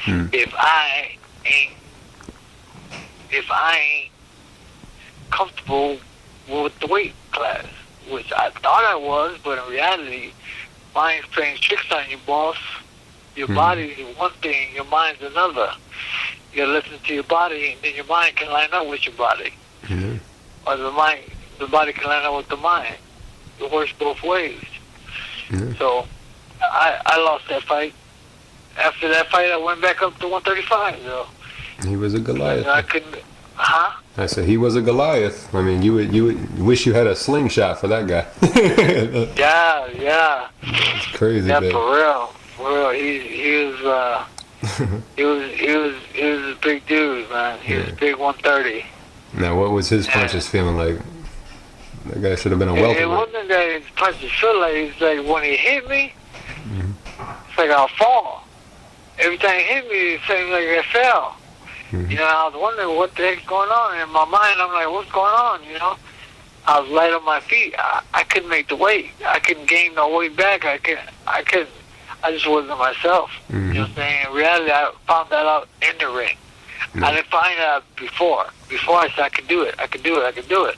if I ain't comfortable with the weight class, which I thought I was, but in reality, mind's playing tricks on you, boss. Your body is one thing, your mind's another. You gotta listen to your body, and then your mind can line up with your body. Or the body can line up with the mind. It works both ways. So I lost that fight. After that fight, I went back up to 135. Though. He was a Goliath. I couldn't. I said he was a Goliath. I mean, you would wish you had a slingshot for that guy. Yeah. It's crazy. Yeah, babe. for real. He was He was a big dude, man. He was big 130. Now, what was his punches feeling like? That guy should have been a welterweight. It wasn't that his punches feel like, it's like when he hit me, it's like I'll fall. Every time he hit me, it seemed like I fell. You know, I was wondering what the heck's going on. In my mind, I'm like, what's going on, you know? I was light on my feet. I couldn't make the weight. I couldn't gain no weight back. I couldn't. I just wasn't myself. You know what I'm saying? In reality, I found that out in the ring. I didn't find out before. Before I said I could do it. I could do it. I could do it.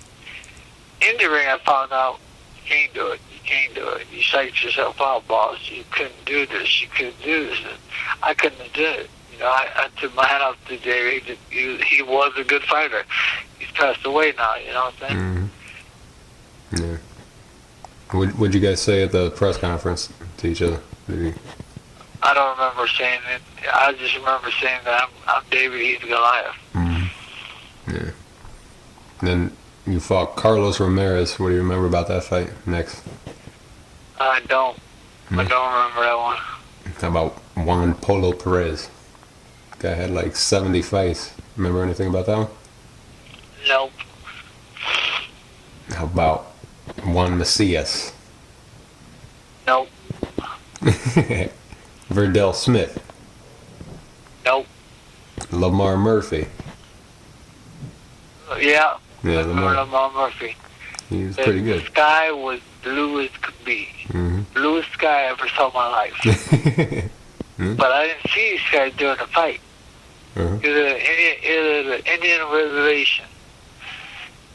In the ring, I found out you can't do it. You can't do it. You psyched yourself out, boss. You couldn't do this. You couldn't do this. And I couldn't have done it. You know, I took my hat off to David. He was a good fighter. He's passed away now. You know what I'm saying? Yeah. What'd you guys say at the press conference to each other? I don't remember saying it. I just remember saying that I'm David. He's Goliath. Yeah. Then you fought Carlos Ramirez. What do you remember about that fight next? I don't. I don't remember that one. How about Juan Polo Perez? Guy had like 70 fights. Remember anything about that one? Nope. How about Juan Macias? Nope. Verdell Smith? Nope. Lamar Murphy? Yeah. Yeah, Lamar Murphy. He was pretty good. The sky was blue as could be. Bluest sky I ever saw in my life. But I didn't see these guys during the fight. It was an Indian reservation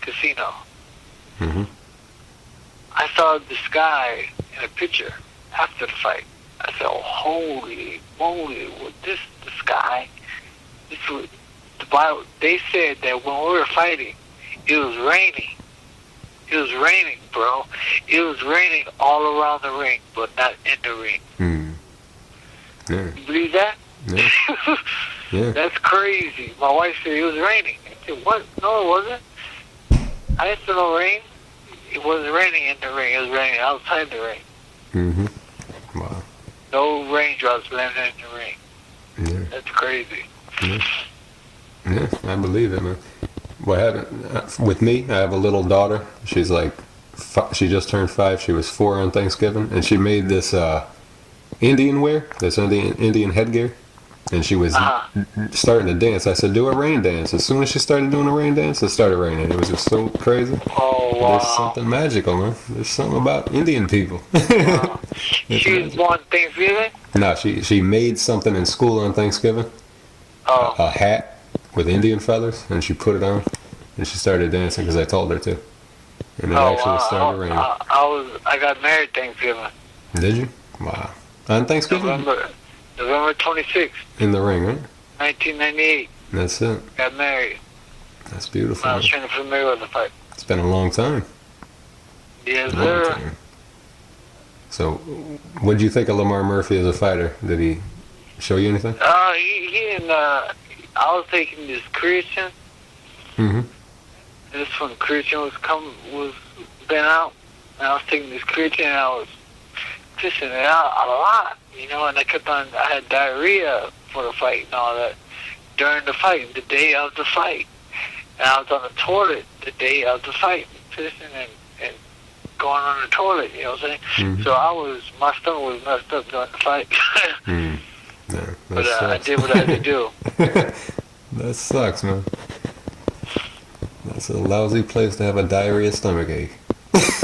casino. I saw the sky in a picture after the fight. I said, oh, holy moly, this the sky? This was the Bible. They said that when we were fighting, it was raining. It was raining, bro. It was raining all around the ring, but not in the ring. Yeah. You believe that? Yeah. Yeah. That's crazy. My wife said it was raining. I said, what? No, it wasn't. I didn't see no rain. It wasn't raining in the ring. It was raining outside the ring. Wow. No raindrops landing in the ring. Yeah. That's crazy. Yeah, I believe it, man. What happened with me? I have a little daughter. She's like, she just turned 5. She was 4 on Thanksgiving, and she made this Indian wear, this Indian headgear, and she was starting to dance. I said, do a rain dance. As soon as she started doing a rain dance, it started raining. It was just so crazy. Oh, wow. There's something magical, man. There's something about Indian people. Wow. She was born Thanksgiving? No, she made something in school on Thanksgiving. Oh. A hat with Indian feathers, and she put it on, and she started dancing because I told her to. And it actually started raining. I got married Thanksgiving. Did you? Wow. On Thanksgiving? November 26th. In the ring, right? 1998. That's it. Got married. That's beautiful. I was training for the Mayweather fight. It's been a long time. Yes, sir. Time. So, what did you think of Lamar Murphy as a fighter? Did he show you anything? He didn't. I was taking this creatine. This when creatine was been out, and I was taking this creatine, and I was pissing it out a lot, you know. And I had diarrhea for the fight and all that during the fight, the day of the fight, and I was on the toilet the day of the fight, pissing and going on the toilet, you know what I'm saying? So my stomach was messed up during the fight. Yeah, but I did what I had to do. That sucks, man. That's a lousy place to have a diarrhea stomachache.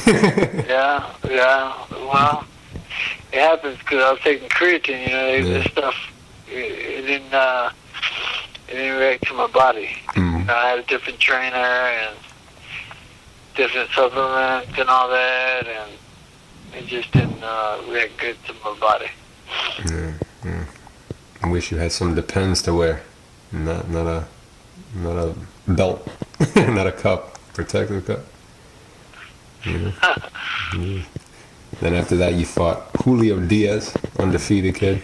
Yeah. Well, it happens because I was taking creatine, you know. This stuff, it didn't react to my body. You know, I had a different trainer and different supplements and all that, and it just didn't react good to my body. Yeah. I wish you had some Depends to wear, not a belt, not a cup, protective cup. Yeah. Then after that, you fought Julio Diaz, undefeated kid.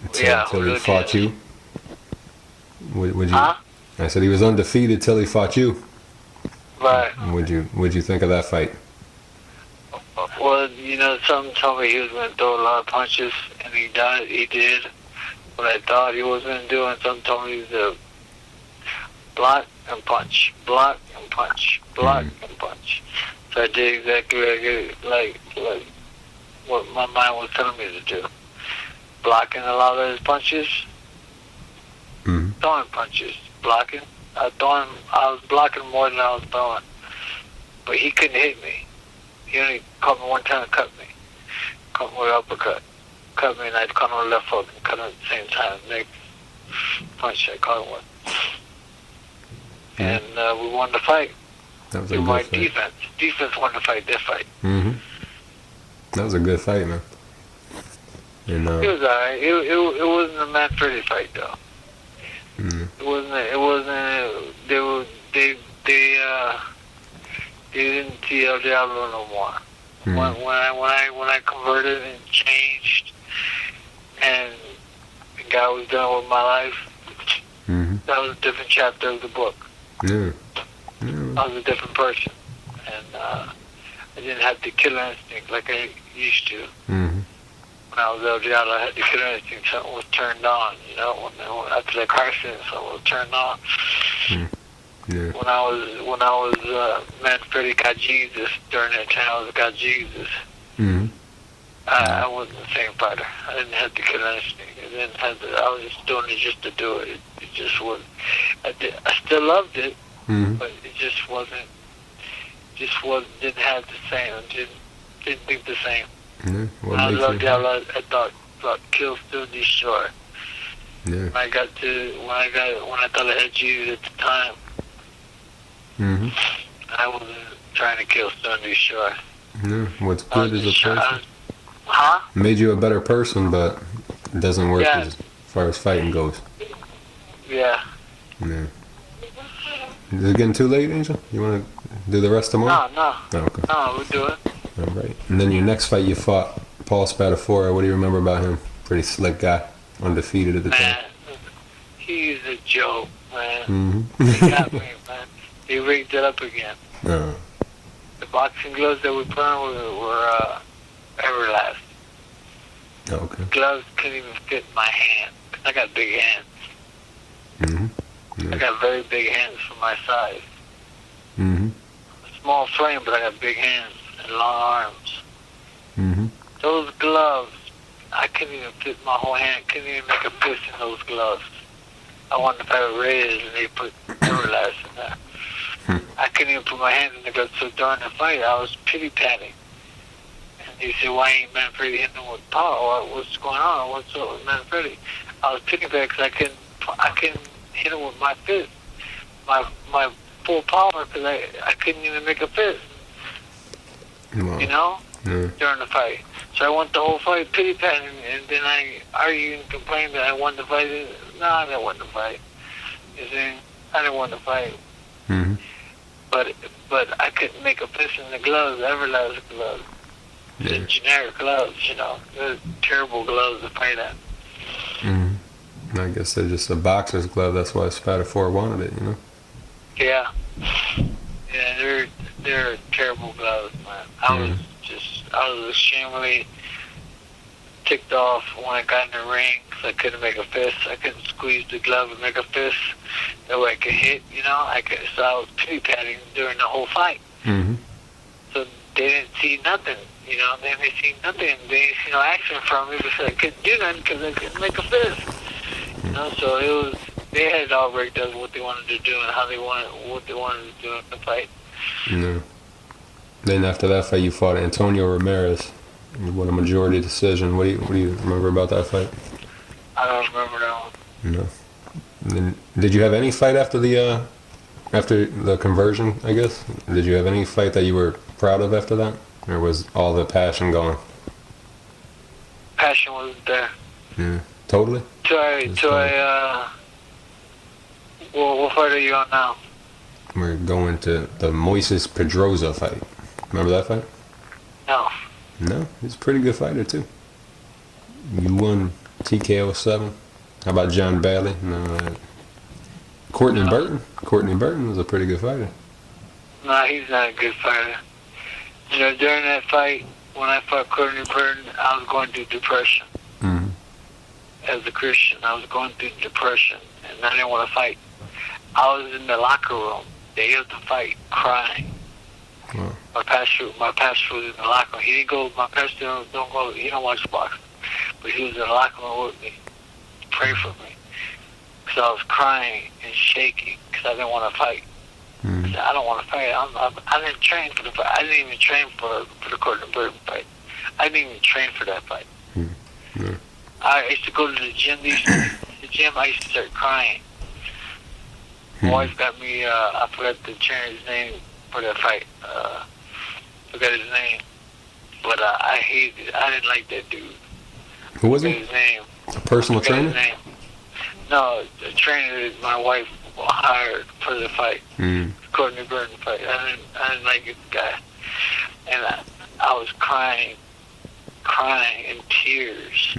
Until he fought Diaz. you. Would you? I said he was undefeated till he fought you. Right. What'd you think of that fight? Well, you know, some told me he was going to throw a lot of punches, and he did. what I thought he was going to do, and some told me to block and punch, block and punch, block and punch. So I did exactly like what my mind was telling me to do. Blocking a lot of his punches, throwing punches, blocking. I was blocking more than I was throwing. But he couldn't hit me. He only caught me one time and cut me. Caught me with an uppercut. Cut me and I caught him with a left hook and cut him at the same time. Next punch I caught him with. And we won the fight. That was a Through good my fight. defense. Defense won the fight, that fight. That was a good fight, man. And, It was alright. It wasn't a Manfredy fight though. It wasn't. They didn't see El Diablo no more. When I converted and changed, and the guy was done with my life, that was a different chapter of the book. Yeah. I was a different person, and I didn't have the killer instinct like I used to. When I was El Diablo, I had the killer instinct. Something was turned on, you know. When after the car accident, something was turned on. Yeah. When I was Manfredy got Jesus, during that time I was got Jesus. I wasn't the same fighter. I didn't have the killer instinct. I was just doing it just to do it. It just wasn't. I still loved it, but it just wasn't. Didn't have the same. Didn't think the same. Yeah. When I was El Diablo, I thought kill, still, destroy. Yeah. When I thought I had Jesus at the time, I wasn't trying to kill, still, destroy. Yeah. What's good as a person. Huh? Made you a better person, but it doesn't work Yeah. as far as fighting goes. Yeah. Yeah. Is it getting too late, Angel? You want to do the rest tomorrow? No. Oh, okay. No, we'll do it. All right. And then your next fight, you fought Paul Spadafora. What do you remember about him? Pretty slick guy, undefeated at the time. Man, he's a joke, man. He got me, man. He rigged it up again. The boxing gloves that we put on were Everlast. Okay. The gloves couldn't even fit my hand. I got big hands. I got very big hands for my size. Small frame, but I got big hands and long arms. Those gloves, I couldn't even fit my whole hand. Couldn't even make a fist in those gloves. I wanted to fight with Reyes, and they put Everlast in there. I couldn't even put my hand in the gloves. So during the fight, I was pity patting. And he said, "Why ain't Manfredy hitting him with power? What's going on? What's up with Manfredy?" I was pity patting because I couldn't hit him with my fist, my full power, because I couldn't even make a fist. Wow. You know, during the fight. So I went the whole fight pity patting, and then I argued and complained that I won the fight. No, I didn't win the fight. You see, I didn't win the fight. But I couldn't make a fist in the gloves, Everlast gloves. The generic gloves, you know. They're terrible gloves to fight at. I guess they're just a boxer's glove. That's why Spadafora wanted it, you know? Yeah. Yeah, they're terrible gloves, man. I was extremely ticked off when I got in the ring because I couldn't make a fist. I couldn't squeeze the glove and make a fist that way I could hit, you know. So I was pity patting during the whole fight. So they didn't see nothing, you know. They didn't see nothing. They didn't see no action from me because I couldn't do nothing because I couldn't make a fist. You know, so they had it all rigged up what they wanted to do and what they wanted to do in the fight. No. Then after that fight, you fought Antonio Ramirez. You won a majority decision. What do you remember about that fight? I don't remember that one. No. And then, did you have any fight after the conversion, I guess? Did you have any fight that you were proud of after that? Or was all the passion gone? Passion wasn't there. Yeah. Totally? What fight are you on now? We're going to the Moises Pedroza fight. Remember that fight? No. No? He's a pretty good fighter, too. You won TKO 7. How about John Bailey? No. Courtney Burton? Courtney Burton was a pretty good fighter. No, he's not a good fighter. You know, during that fight, when I fought Courtney Burton, I was going through depression. as a Christian. I was going through depression, and I didn't want to fight. I was in the locker room, day of the fight, crying. Wow. My pastor was in the locker room. He didn't go. My pastor don't go. He don't watch boxing, but he was in the locker room with me, to pray for me. Because I was crying and shaking because I didn't want to fight. I said, I don't want to fight. I didn't train for the fight. I didn't even train for the Courtney Burton fight. I didn't even train for that fight. Yeah. I used to go to the gym. I used to start crying. My wife got me, I forgot the trainer's name for that fight. Forgot his name. But I hated it. I didn't like that dude. Who was he? His name. A personal trainer? His name. No, the trainer that my wife hired for the fight. Courtney Burton fight. I didn't like this guy. And I was crying in tears.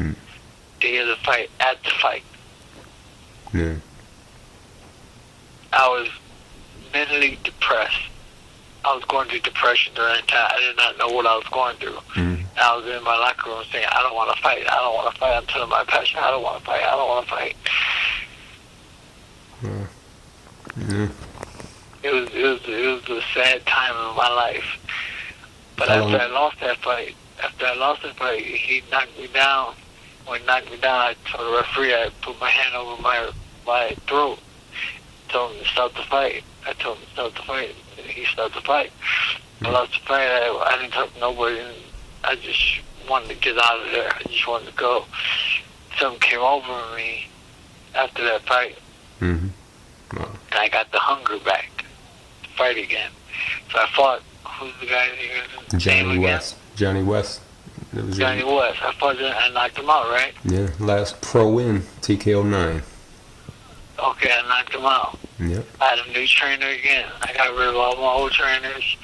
Day of the fight, at the fight. Yeah. I was mentally depressed. I was going through depression during that time. I did not know what I was going through. I was in my locker room saying, I don't want to fight. I don't want to fight. I'm telling my pastor, I don't want to fight. I don't want to fight. Yeah. It was a sad time in my life. But after I lost that fight, he knocked me down. When he knocked me down, I told the referee, I put my hand over my throat. Told him to stop the fight. I told him to stop the fight. He stopped the fight. I lost the fight. I didn't talk to nobody. I just wanted to get out of there. I just wanted to go. Something came over me after that fight. Wow. And I got the hunger back to fight again. So I fought. Who's the guy? Johnny West. Johnny West. Johnny West. I fought him. I knocked him out, right? Yeah. Last pro win, TKO 9. Okay, I knocked him out. Yep. I had a new trainer again. I got rid of all my old trainers.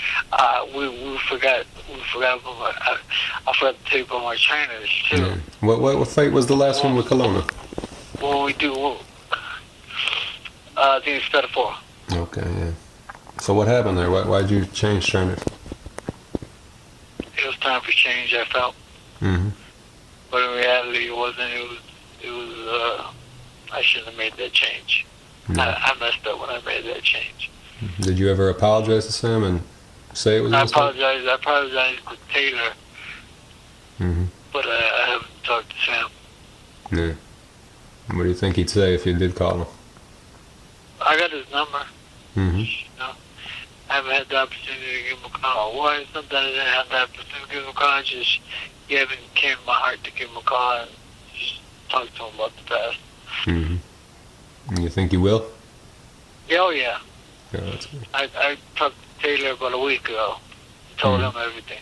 We forgot about I forgot to take about my trainers too. Yeah. What fight was the last one with Kelowna? What we do? I think it's better for. Okay, yeah. So what happened there? Why'd you change trainers? It was time for change, I felt. But in reality, it wasn't. It was. I shouldn't have made that change. No. I messed up when I made that change. Did you ever apologize to Sam and say it was a mistake? I apologized to Taylor, but I haven't talked to Sam. Yeah. What do you think he'd say if you did call him? I got his number. Mm-hmm. You know, I haven't had the opportunity to give him a call. Why? Sometimes I didn't have the opportunity to give him a call. You haven't came to my heart to give him a call and just talk to him about the past. Mm-hmm. You think you will? Yeah, oh yeah. Yeah, that's good. I talked to Taylor about a week ago. Told him everything.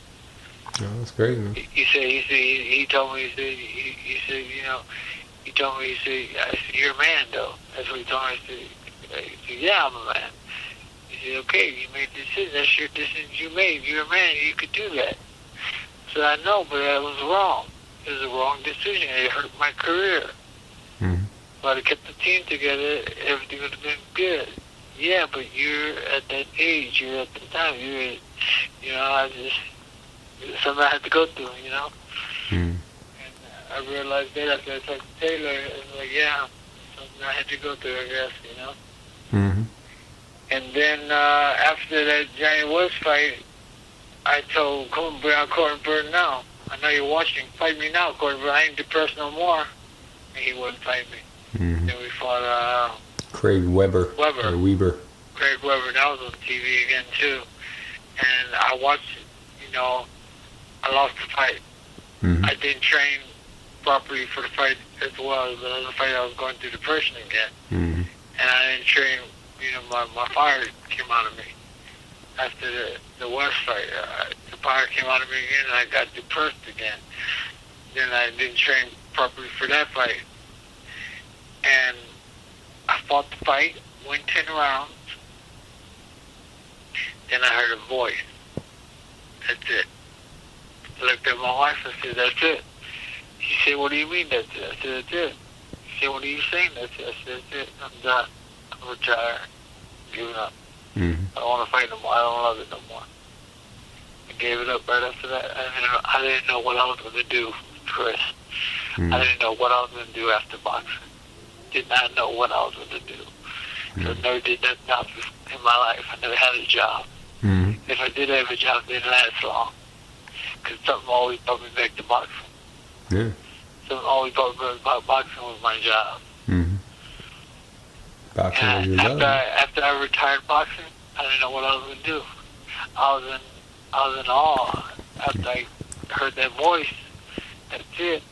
Oh, that's great, man. He told me, he said, you know, he told me, I said, you're a man, though. That's what he told me. He said, yeah, I'm a man. He said, okay, you made the decision. That's your decision you made. You're a man. You could do that. So I know, but that was wrong. It was a wrong decision. It hurt my career. Mm-hmm. If I'd have kept the team together, everything would have been good. Yeah, but you're at that age. You're at the time. You know, something I had to go through, you know? Mm-hmm. And I realized that after I talked to Taylor, it's like, yeah, something I had to go through, I guess, you know? Mm-hmm. And then after that Johnny West fight, I told Corbin, bring out Corbin Burton now. I know you're watching. Fight me now, Corbin Burton. I ain't depressed no more. And he wouldn't fight me. Mm-hmm. Then we fought Craig Weber. Or Weber. Craig Weber. That was on TV again, too. And I watched it. You know, I lost the fight. Mm-hmm. I didn't train properly for the fight as well as the other fight. I was going through depression again. Mm-hmm. And I didn't train. You know, my fire came out of me after the West fight. The fire came out of me again, and I got depressed again. Then I didn't train properly for that fight. And I fought the fight, went 10 rounds. Then I heard a voice. That's it. I looked at my wife and said, that's it. She said, what do you mean that's it? I said, that's it. She said, what are you saying? That's it. I said, that's it. I'm done. I'm retired. Giving up. Mm-hmm. I don't want to fight no more. I don't love it no more. I gave it up right after that. I didn't know what I was going to do, Chris. I didn't know what I was going to do after boxing. Did not know what I was going to do. So I never did nothing else in my life. I never had a job. If I did have a job, it didn't last long. Because something always brought me back to boxing. Yeah. Something always brought me back. Boxing was my job. Boxing was your And job. after I retired boxing, I didn't know what I was going to do. I was in awe after I heard that voice. That's it.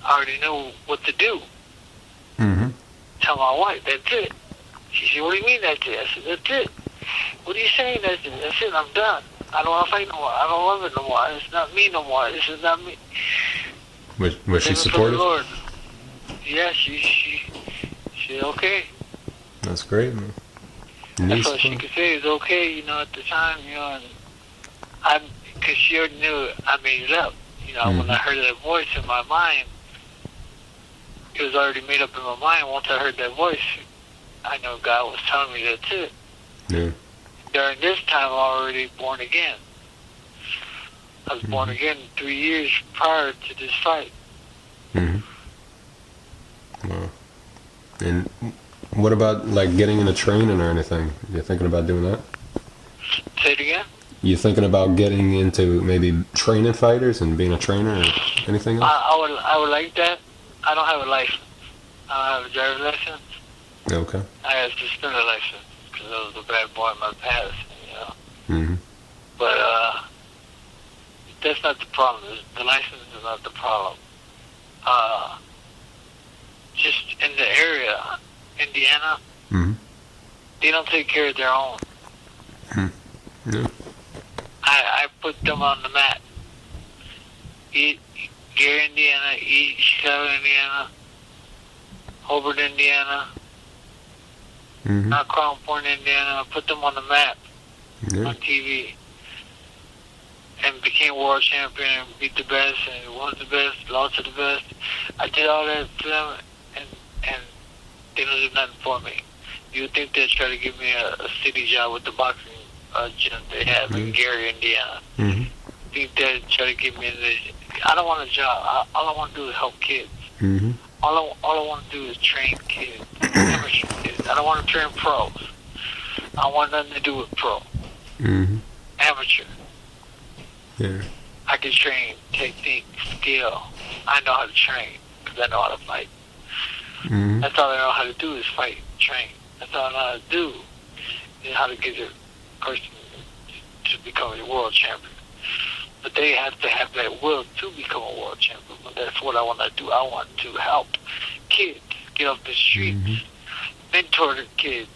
I already knew what to do. Tell my wife, that's it. She said, what do you mean that's it? I said, that's it. What are you saying that's it? That's it, I'm done. I don't want to fight no more. I don't love it no more. It's not me no more. This is not me. Was she Living for the supportive? Lord. Yeah, she okay. That's great, man. That's all she could say is okay, at the time, and because she already knew I made it up. When I heard that voice in my mind, it was already made up in my mind. Once I heard that voice, I know God was telling me that's it. Yeah. During this time, I was already born again. I was born again 3 years prior to this fight. Wow. And what about like getting into training or anything? You thinking about doing that? Say it again? You thinking about getting into maybe training fighters and being a trainer or anything else? I would like that. I don't have a license. I don't have a driver's license. Okay. I had a suspended license because I was a bad boy in my past, But that's not the problem. The license is not the problem. Just in the area, Indiana, they don't take care of their own. Yeah. I put them on the map. Eat Gary, Indiana, eat Chicago, Indiana, Hobart, Indiana, not Crown Point, Indiana. I put them on the map on TV and became world champion and beat the best and won the best, lost to the best. I did all that for them and they don't do nothing for me. You would think they'd try to give me a city job with the boxing gym they have in Gary, Indiana. Think they'd try to give me I don't want a job. All I want to do is help kids. All I want to do is train kids, amateur kids. I don't want to train pros. I want nothing to do with pro. Amateur. Yeah. I can train technique, skill. I know how to train because I know how to fight. That's all I know how to do is fight, train. That's all I know how to do is how to get a person to become a world champion. But they have to have that will to become a world champion. But that's what I want to do. I want to help kids get off the streets, mentor the kids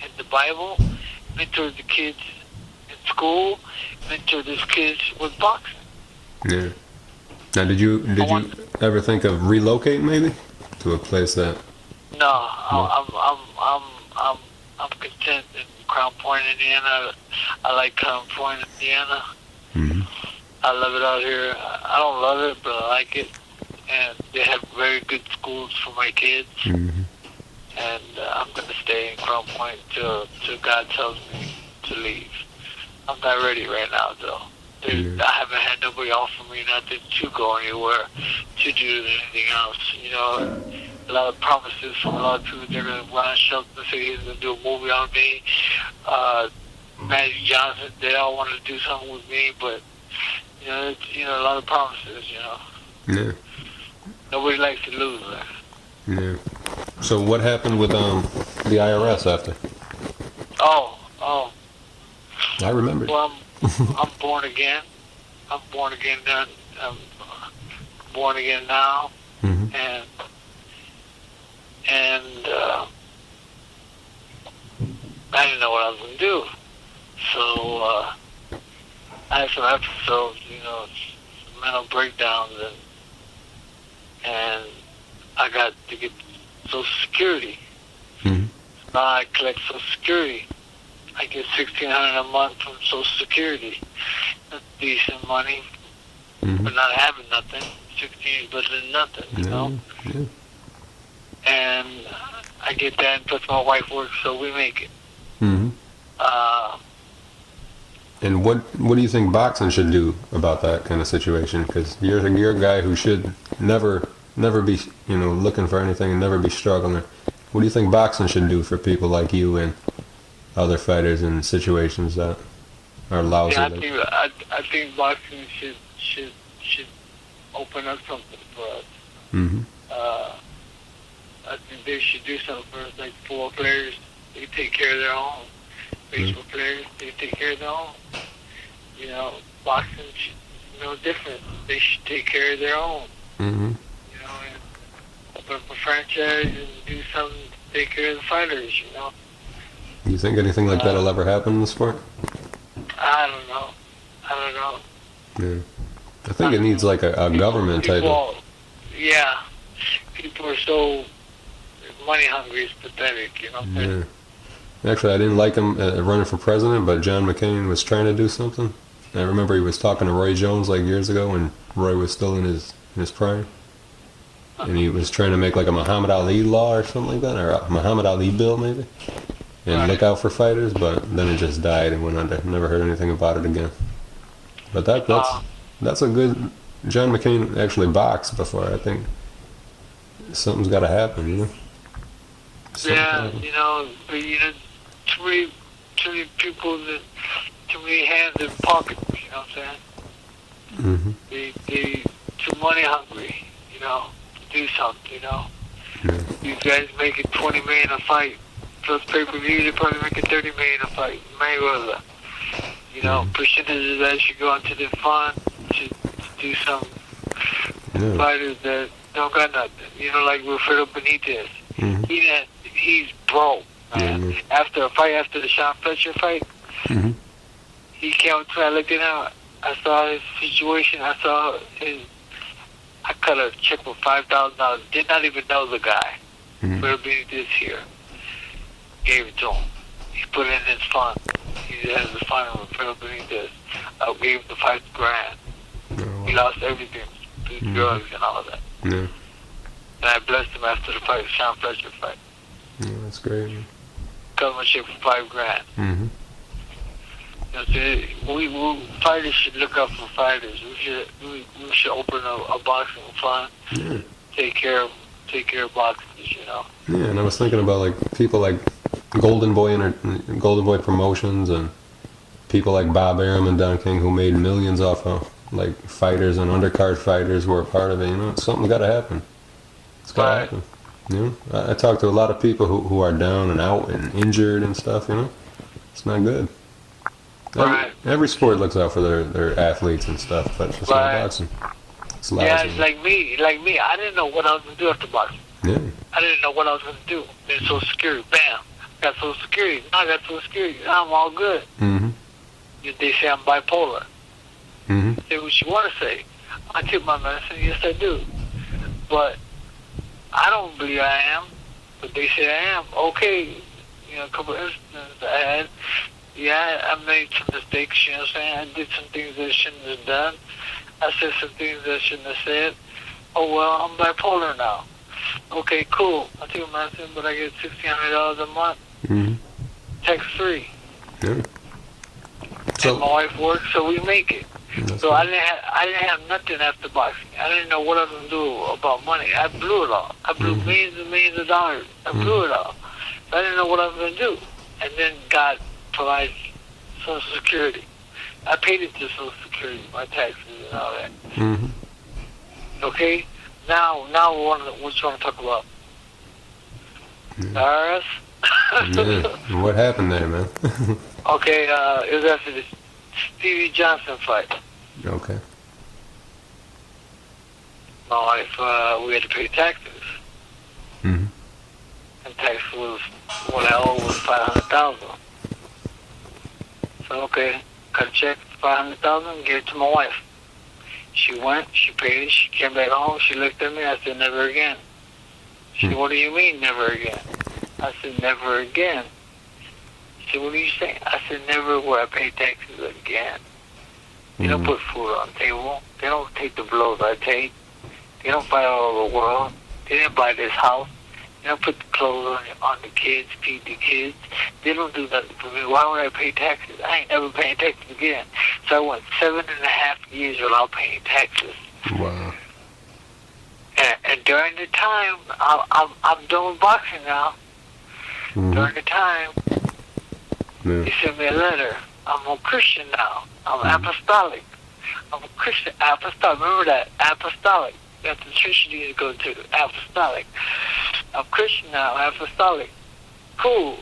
in the Bible, mentor the kids in school, mentor these kids with boxing. Yeah. Now, did you ever think of relocating maybe to a place that? No, I'm content in Crown Point, Indiana. I like Crown Point, Indiana. I love it out here. I don't love it, but I like it. And they have very good schools for my kids. And I'm going to stay in Crown Point till God tells me to leave. I'm not ready right now, though. I haven't had nobody offer me nothing to go anywhere, to do anything else. A lot of promises from a lot of people. They're going to run shows and say he's going to do a movie on me. Magic Johnson, they all want to do something with me, but it's, a lot of promises. Yeah. Nobody likes to lose. Yeah. So what happened with the IRS after? Oh. I remember. Well, I'm born again. I'm born again now. I'm born again now, and I didn't know what I was going to do. So I had some episodes, some mental breakdowns, and I got to get Social Security. Now I collect Social Security. I get $1,600 a month from Social Security. That's decent money, but not having nothing. 16 is better than nothing, Yeah. And I get that, and plus my wife works, so we make it. And what do you think boxing should do about that kind of situation? Because you're a guy who should never be looking for anything and never be struggling. What do you think boxing should do for people like you and other fighters in situations that are lousy? Yeah, I think boxing should open up something for us. Mm-hmm. I think they should do something for us. Like football players, they take care of their own. Baseball players, they take care of their own. Boxing should no different. They should take care of their own. Mm-hmm. And open up a franchise and do something to take care of the fighters. You think anything like that'll ever happen in the sport? I don't know. Yeah. I think it needs like a government type of... Yeah. People are so money hungry, it's pathetic, Yeah. Actually, I didn't like him running for president, but John McCain was trying to do something. I remember he was talking to Roy Jones like years ago when Roy was still in his prime. And he was trying to make like a Muhammad Ali law or something like that, or a Muhammad Ali bill maybe. And look out for fighters, but then it just died and went under. Never heard anything about it again. But that's a good... John McCain actually boxed before. I think something's got to happen, Yeah, but too many people, too many hands in pockets, you know what I'm saying? Mm-hmm. They too money hungry, to do something, Yeah. These guys making $20 million a fight. Plus pay-per-view, they're probably making $30 million a fight. Mayweather. Percentages that should go into the fund to do some fighters that don't got nothing. Like Wilfredo Benitez. Mm-hmm. He's broke, man. Yeah. After a fight, after the Sean Fletcher fight, Mm-hmm. he came up to me. I looked at him. I saw his situation. I cut a check for $5,000. Did not even know the guy. Wilfredo Benitez here. Gave it to him. He put it in his fund. He has the fund with Wilfredo Benitez. I gave him the $5,000. Oh, wow. He lost everything. Drugs and all of that. Yeah. And I blessed him after the fight, Sean Fletcher fight. Yeah, that's great. Man. Cut him a check for $5,000. Mm-hmm. We fighters should look out for fighters. We should open a boxing fund. Yeah. Take care of boxers. Yeah, and I was thinking about like people like Golden Boy Promotions and people like Bob Arum and Don King who made millions off of like fighters and undercard fighters who were a part of it. Something's got to happen. It's got to happen. I talk to a lot of people who are down and out and injured and stuff. It's not good. Every sport looks out for their athletes and stuff, but it's not boxing. It's lousy. Yeah, it's like me. I didn't know what I was going to do after boxing. Yeah. I didn't know what I was going to do. Then Social Security, bam. Got Social Security. Now I got Social Security. I'm all good. Mm-hmm. They say I'm bipolar. Mm-hmm. Say what you want to say. I take my medicine. Yes, I do. But I don't believe I am. But they say I am. Okay. A couple of instances I had. Yeah, I made some mistakes, you know what I'm saying? I did some things that I shouldn't have done. I said some things that I shouldn't have said. Oh, well, I'm bipolar now. Okay, cool. I take my medicine, but I get $1,600 a month. Mm-hmm. Tax-free. Yeah. And my wife works, so we make it. So I didn't have nothing after boxing. I didn't know what I was going to do about money. I blew it all. I blew millions and millions of dollars. I blew it all. So I didn't know what I was going to do. And then God provides Social Security. I paid it to Social Security, my taxes and all that. Mm-hmm. Okay? Now what you want to talk about? The IRS? Yeah. What happened there, man? Okay, it was after the Stevie Johnson fight. Okay. My wife, we had to pay taxes. Mm-hmm. And tax was, what I owed was $500,000. So, okay, cut a check for $500,000, gave it to my wife. She went, she paid it, she came back home, she looked at me, I said, never again. She said, what do you mean, never again? I said, never again. She said, what are you saying? I said, never will I pay taxes again. They don't put food on the table. They don't take the blows I take. They don't fight all over the world. They didn't buy this house. You know, put the clothes on the kids, feed the kids. They don't do nothing for me. Why would I pay taxes? I ain't never paying taxes again. So I went 7.5 years without paying taxes. Wow. And during the time, I'm doing boxing now. During the time, they sent me a letter. I'm a Christian now. I'm apostolic. I'm a Christian apostolic. Remember that? Apostolic. That's the church you need to go to. Apostolic. I'm Christian now. Apostolic. Cool.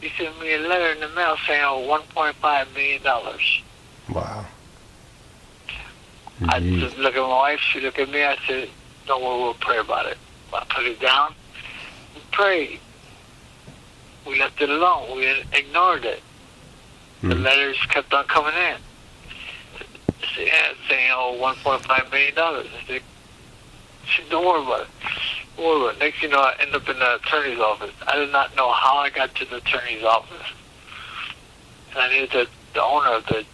He sent me a letter in the mail saying $1.5 million. Wow. I just look at my wife. She looked at me. I said, "Don't worry, we'll pray about it." I put it down. We prayed. We left it alone. We ignored it. The letters kept on coming in. Saying, $1.5 million. I said, don't worry about it. Don't worry about it. Next thing you know, I end up in the attorney's office. I did not know how I got to the attorney's office. And I knew the owner of the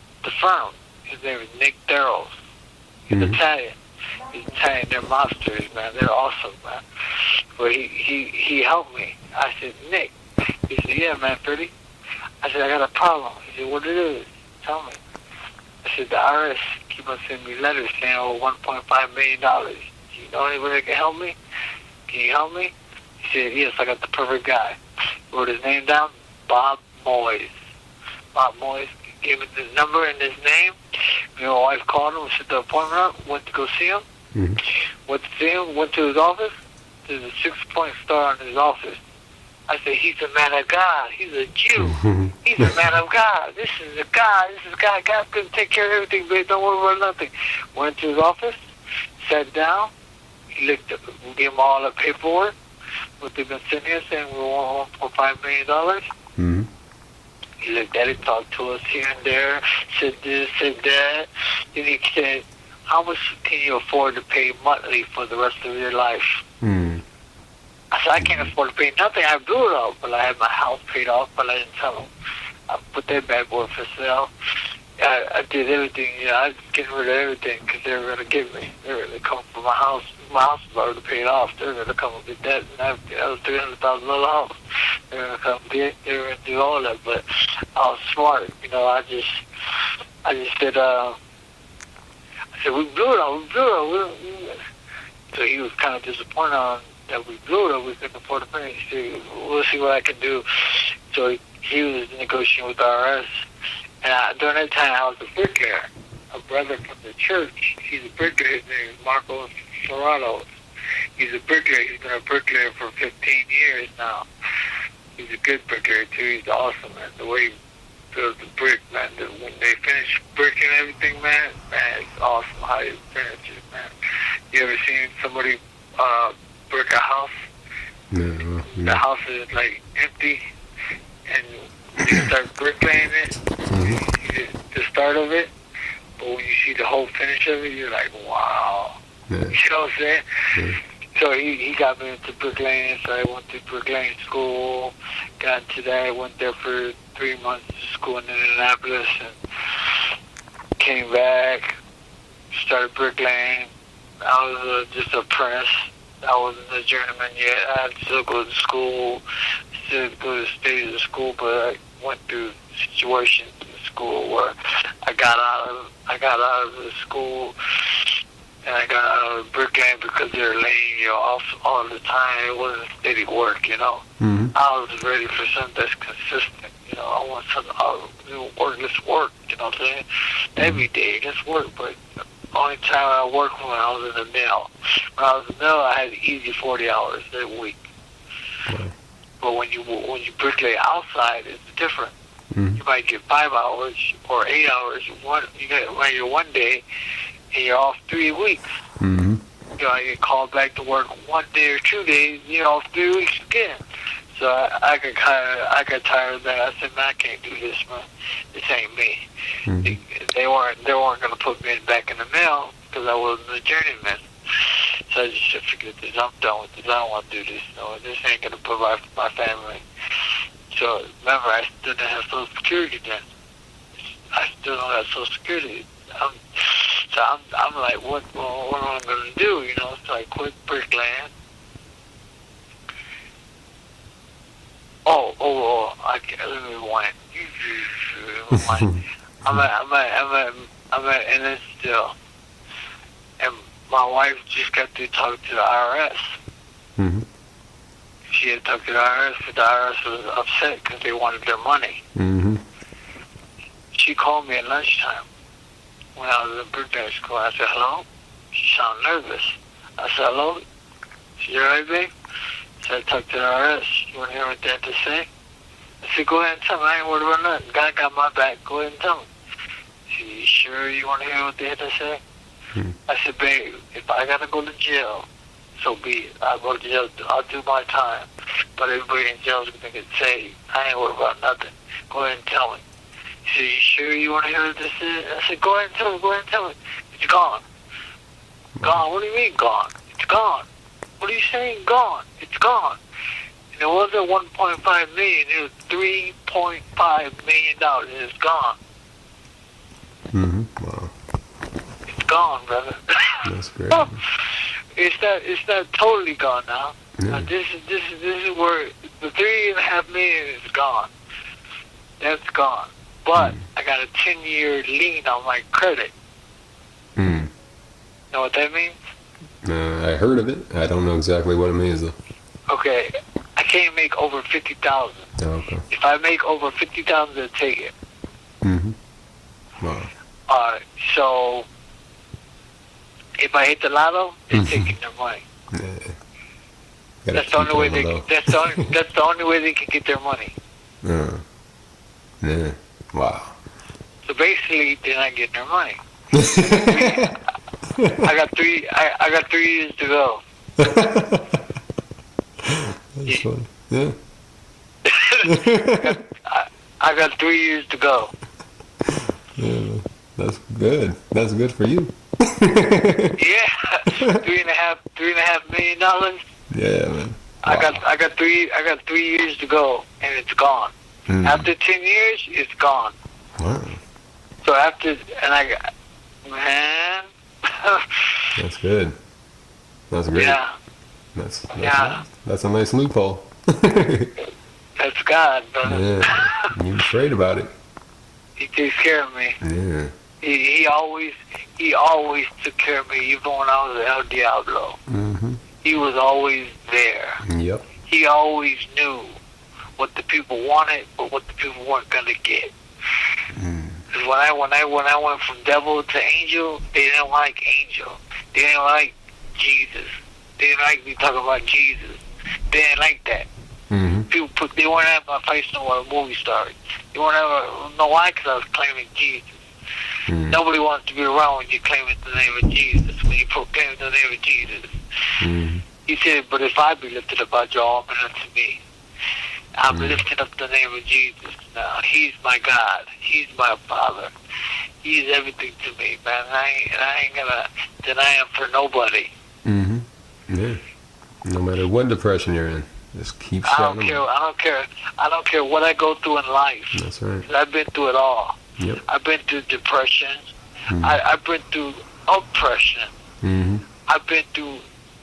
firm. His name is Nick Darrows. He's Italian. He's Italian. They're mobsters, man. They're awesome, man. But he helped me. I said, Nick. He said, yeah, Manfredy. I said, I got a problem. He said, what it is? Tell me. I said, the IRS keep on sending me letters saying, $1.5 million. Do you know anybody that can help me? Can you help me? He said, yes, I got the perfect guy. Wrote his name down, Bob Moyes. Bob Moyes gave me the number and his name. Me and my wife called him, set the appointment up, went to go see him. Went to see him, went to his office. There's a 6-point star on his office. I said, he's a man of God. He's a Jew. He's a man of God. This is a guy. God's going to take care of everything, babe. Don't worry about nothing. Went to his office, sat down. He looked up, we gave him all the paperwork, what they've been sending us, saying we want $1.5 million. He looked at it, talked to us here and there, said this, said that. Then he said, how much can you afford to pay monthly for the rest of your life? I said, I can't afford to pay nothing. I blew it all, but I had my house paid off, but I didn't tell them. I put that bad boy for sale. I did everything. I was getting rid of everything because they were going to give me. They were going to come for my house. My house was already paid off. They were going to come and get that. And that was $300,000 house. They were going to come get it. They were going to do all that. But I was smart. I just said, I said, we blew it all. So he was kind of disappointed on that we blew it up. We couldn't afford to pay. He said, we'll see what I can do. So he was negotiating with the IRS. And during that time, I was a bricklayer. A brother from the church. He's a bricklayer. His name is Marco Serrato. He's a bricklayer. He's been a bricklayer for 15 years now. He's a good bricklayer, too. He's awesome, man. The way he builds the brick, man. When they finish bricking everything, man, it's awesome how he finishes, man. You ever seen somebody brick a house? No. The house is, empty, and you start bricklaying it, the start of it, but when you see the whole finish of it, you're like, wow. You know what I'm saying? So he got me into bricklaying, so I went to bricklaying school, got into that. I went there for 3 months to school in Indianapolis, and came back, started bricklaying. I was just an apprentice. I wasn't a journeyman yet. I had to still go to school, still go to stages of school, but I went through situations in school where I got out of the school, and I got out of bricklaying because they were laying you off all the time. It wasn't steady work, I was ready for something that's consistent. I want something, let's work, you know what I'm saying? Every day, let's work, but the only time I worked when I was in the mill. When I was in the mill, I had easy 40 hours a week. But when you bricklay outside, it's different. You might get 5 hours or 8 hours. You get one day, and you're off 3 weeks. I get called back to work 1 day or 2 days. You're off 3 weeks again. So I got tired of that. I said, man, I can't do this, man. This ain't me. They weren't gonna put me back in the mill because I wasn't a journeyman. So I just said, forget this. I'm done with this. I don't want to do this. No, this ain't gonna provide for my family. So remember, I still didn't have Social Security then. I still don't have Social Security. I'm like, what am I gonna do? So I quit bricklaying. rewind. I'm at NS still, and my wife just got to talk to the IRS. Mm-hmm. She had talked to the IRS, but the IRS was upset because they wanted their money. Mm-hmm. She called me at lunchtime when I was in birthday school. I said, hello? She sounded nervous. I said, hello? She said, you all right, babe? So I talked to the IRS. You want to hear what they had to say? I said, go ahead and tell me. I ain't worried about nothing. God got my back. Go ahead and tell me. She said, you sure you want to hear what they had to say? Mm-hmm. I said, babe, if I got to go to jail, so be it. I'll go to jail. I'll do my time. But everybody in jail is going to get saved. I ain't worried about nothing. Go ahead and tell me. She said, you sure you want to hear what this is? I said, go ahead and tell me. Go ahead and tell me. It's gone. Gone? What do you mean gone? It's gone. What are you saying gone? It's gone. And it wasn't 1.5 million. It was $3.5 million. It's gone. Mm-hmm. Wow. It's gone, brother. That's great. It's not totally gone now. Yeah. This is where the 3.5 million is gone. That's gone. But I got a 10-year lien on my credit. Mm. Know what that means? I heard of it. I don't know exactly what it means though. Okay, I can't make over 50,000. Oh, okay. If I make over 50,000, they'll take it. Mm-hmm. Wow. So if I hit the lotto, they're taking their money. Yeah. That's the only way they. That's the only way they can get their money. Yeah. Wow. So basically, they're not getting their money. I got 3 years to go. That's funny. Yeah. I got 3 years to go. Yeah. That's good. That's good for you. Yeah, $3.5 million. Yeah, man. Wow. I got 3 years to go, and it's gone. Mm. After 10 years, it's gone. Wow. So man. That's good. That's great. Yeah. That's Yeah. That's a nice loophole. That's God, brother. Yeah. You prayed about it. He takes care of me. Yeah. He always took care of me, even when I was El Diablo. Mm-hmm. He was always there. Yep. He always knew what the people wanted, but what the people weren't gonna get. Because when I went from devil to angel, they didn't like angel. They didn't like Jesus. They didn't like me talking about Jesus. They didn't like that. Mm-hmm. They weren't at my face no more movie stars. They weren't ever know why, because I was claiming Jesus. Mm-hmm. Nobody wants to be around when you claim the name of Jesus, when you proclaim the name of Jesus. Mm-hmm. He said, but if I be lifted up, I draw all men unto me. I'm lifting up the name of Jesus now. He's my God. He's my Father. He's everything to me, man. And I ain't gonna deny him for nobody. Mm-hmm. Yeah. No matter what depression you're in, just keep shouting. I don't care what I go through in life. That's right. I've been through it all. Yep. I've been through depression. Mm-hmm. I've been through oppression. Mm-hmm. I've been through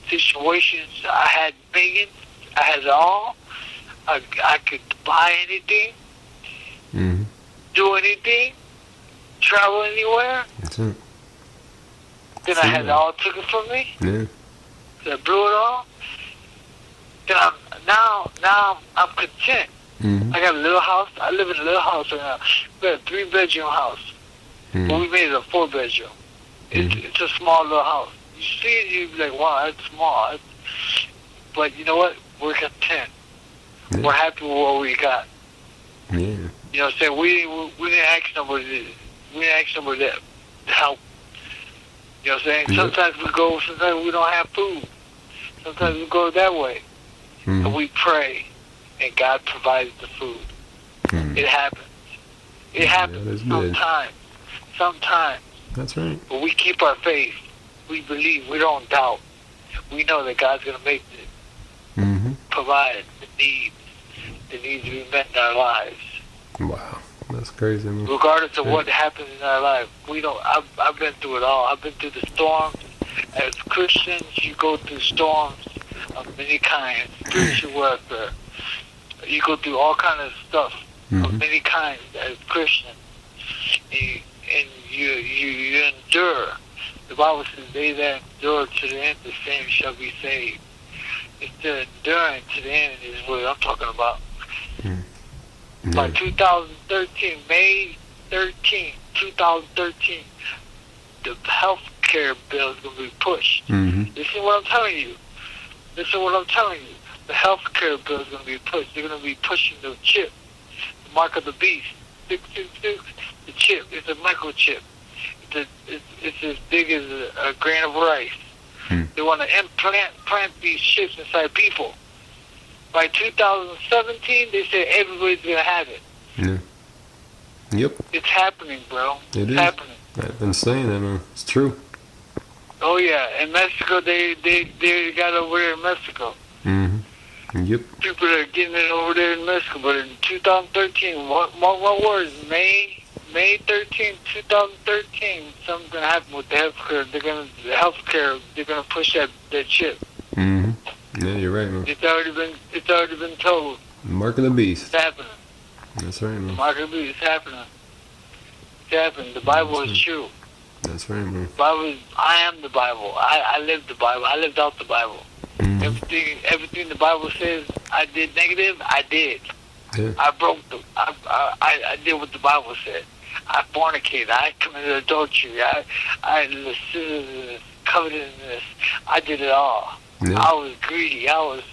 situations. I had millions. I had it all. I could buy anything, Mm-hmm. do anything, travel anywhere. That's it. Then I had it all taken from me. Yeah. Then I blew it all. Then now I'm content. Mm-hmm. I got a little house. I live in a little house right now. We got a 3-bedroom house. Mm-hmm. But we made it a 4-bedroom. It's a small little house. You see it, you be like, wow, that's small. But you know what? We're content. Yeah. We're happy with what we got. Yeah. You know what I'm saying? We didn't ask nobody to help. You know what I'm saying? Yep. Sometimes we don't have food. Sometimes we go that way. Mm-hmm. And we pray, and God provides the food. Mm-hmm. It happens. It happens that is good. sometimes. That's right. But we keep our faith. We believe. We don't doubt. We know that God's going to make it, Mm-hmm. provide the needs to be met in our lives. Wow. That's crazy, man. Regardless of what happens in our life, we don't. I've been through it all. I've been through the storms. As Christians, you go through storms of many kinds. Spiritual warfare. You go through all kinds of stuff. of many kinds as Christians. And you endure. The Bible says, they that endure to the end, the same shall be saved. It's the enduring to the end is what I'm talking about. By 2013, May 13, 2013, the health care bill is going to be pushed. Listen what I'm telling you. Listen what I'm telling you. The health care bill is going to be pushed. They're going to be pushing the chip, the mark of the beast, 666, the chip. It's a microchip. It's as big as a grain of rice. They want to plant these chips inside people. By 2017, they said everybody's going to have it. Yeah. Yep. It's happening, bro. It's happening. I've been saying that, man. It's true. Oh, yeah. In Mexico, they got over there in Mexico. Yep. People are getting it over there in Mexico. But in 2013, what words? May 13, 2013, something's going to happen with the healthcare. They're going to push that chip. Yeah, you're right, man. It's already been told. Mark of the beast. It's happening. That's right, man. Mark of the beast. It's happening. It's happening. The Bible is true. That's right, man. I am the Bible. I live the Bible. I lived out the Bible. Everything the Bible says I did negative, I did. Yeah. I broke I did what the Bible said. I fornicated. I committed adultery. I lasciviousness, covetousness. I did it all. Yeah. I was greedy. I was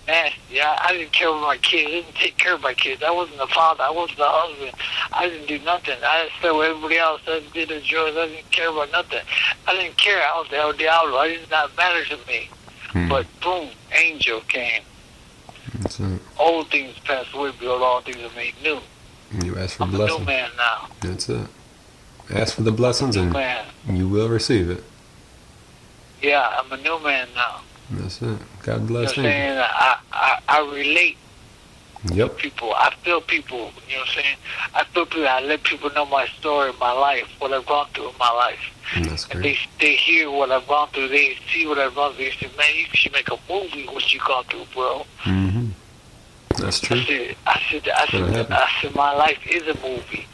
nasty. I didn't care about my kids. I didn't take care of my kids. I wasn't the father. I wasn't the husband. I didn't do nothing. I slept with everybody else. I did the drugs. I didn't care about nothing. I didn't care. I was the El Diablo. It did not matter to me. But boom, angel came. That's it. Old things passed away, behold, all things are made new. You ask for I'm blessings. a new man now. That's it. Ask for the blessings and Man. you will receive it. Yeah, I'm a new man now. That's it. God You know bless what I'm you. saying? I relate Yep. to people. I feel people. You know what I'm saying? I feel people. I let people know my story, my life, what I've gone through in my life. That's And great. they hear what I've gone through. They see what I've gone through. They say, man, you should make a movie what you gone through, bro. That's true. I said, my life is a movie.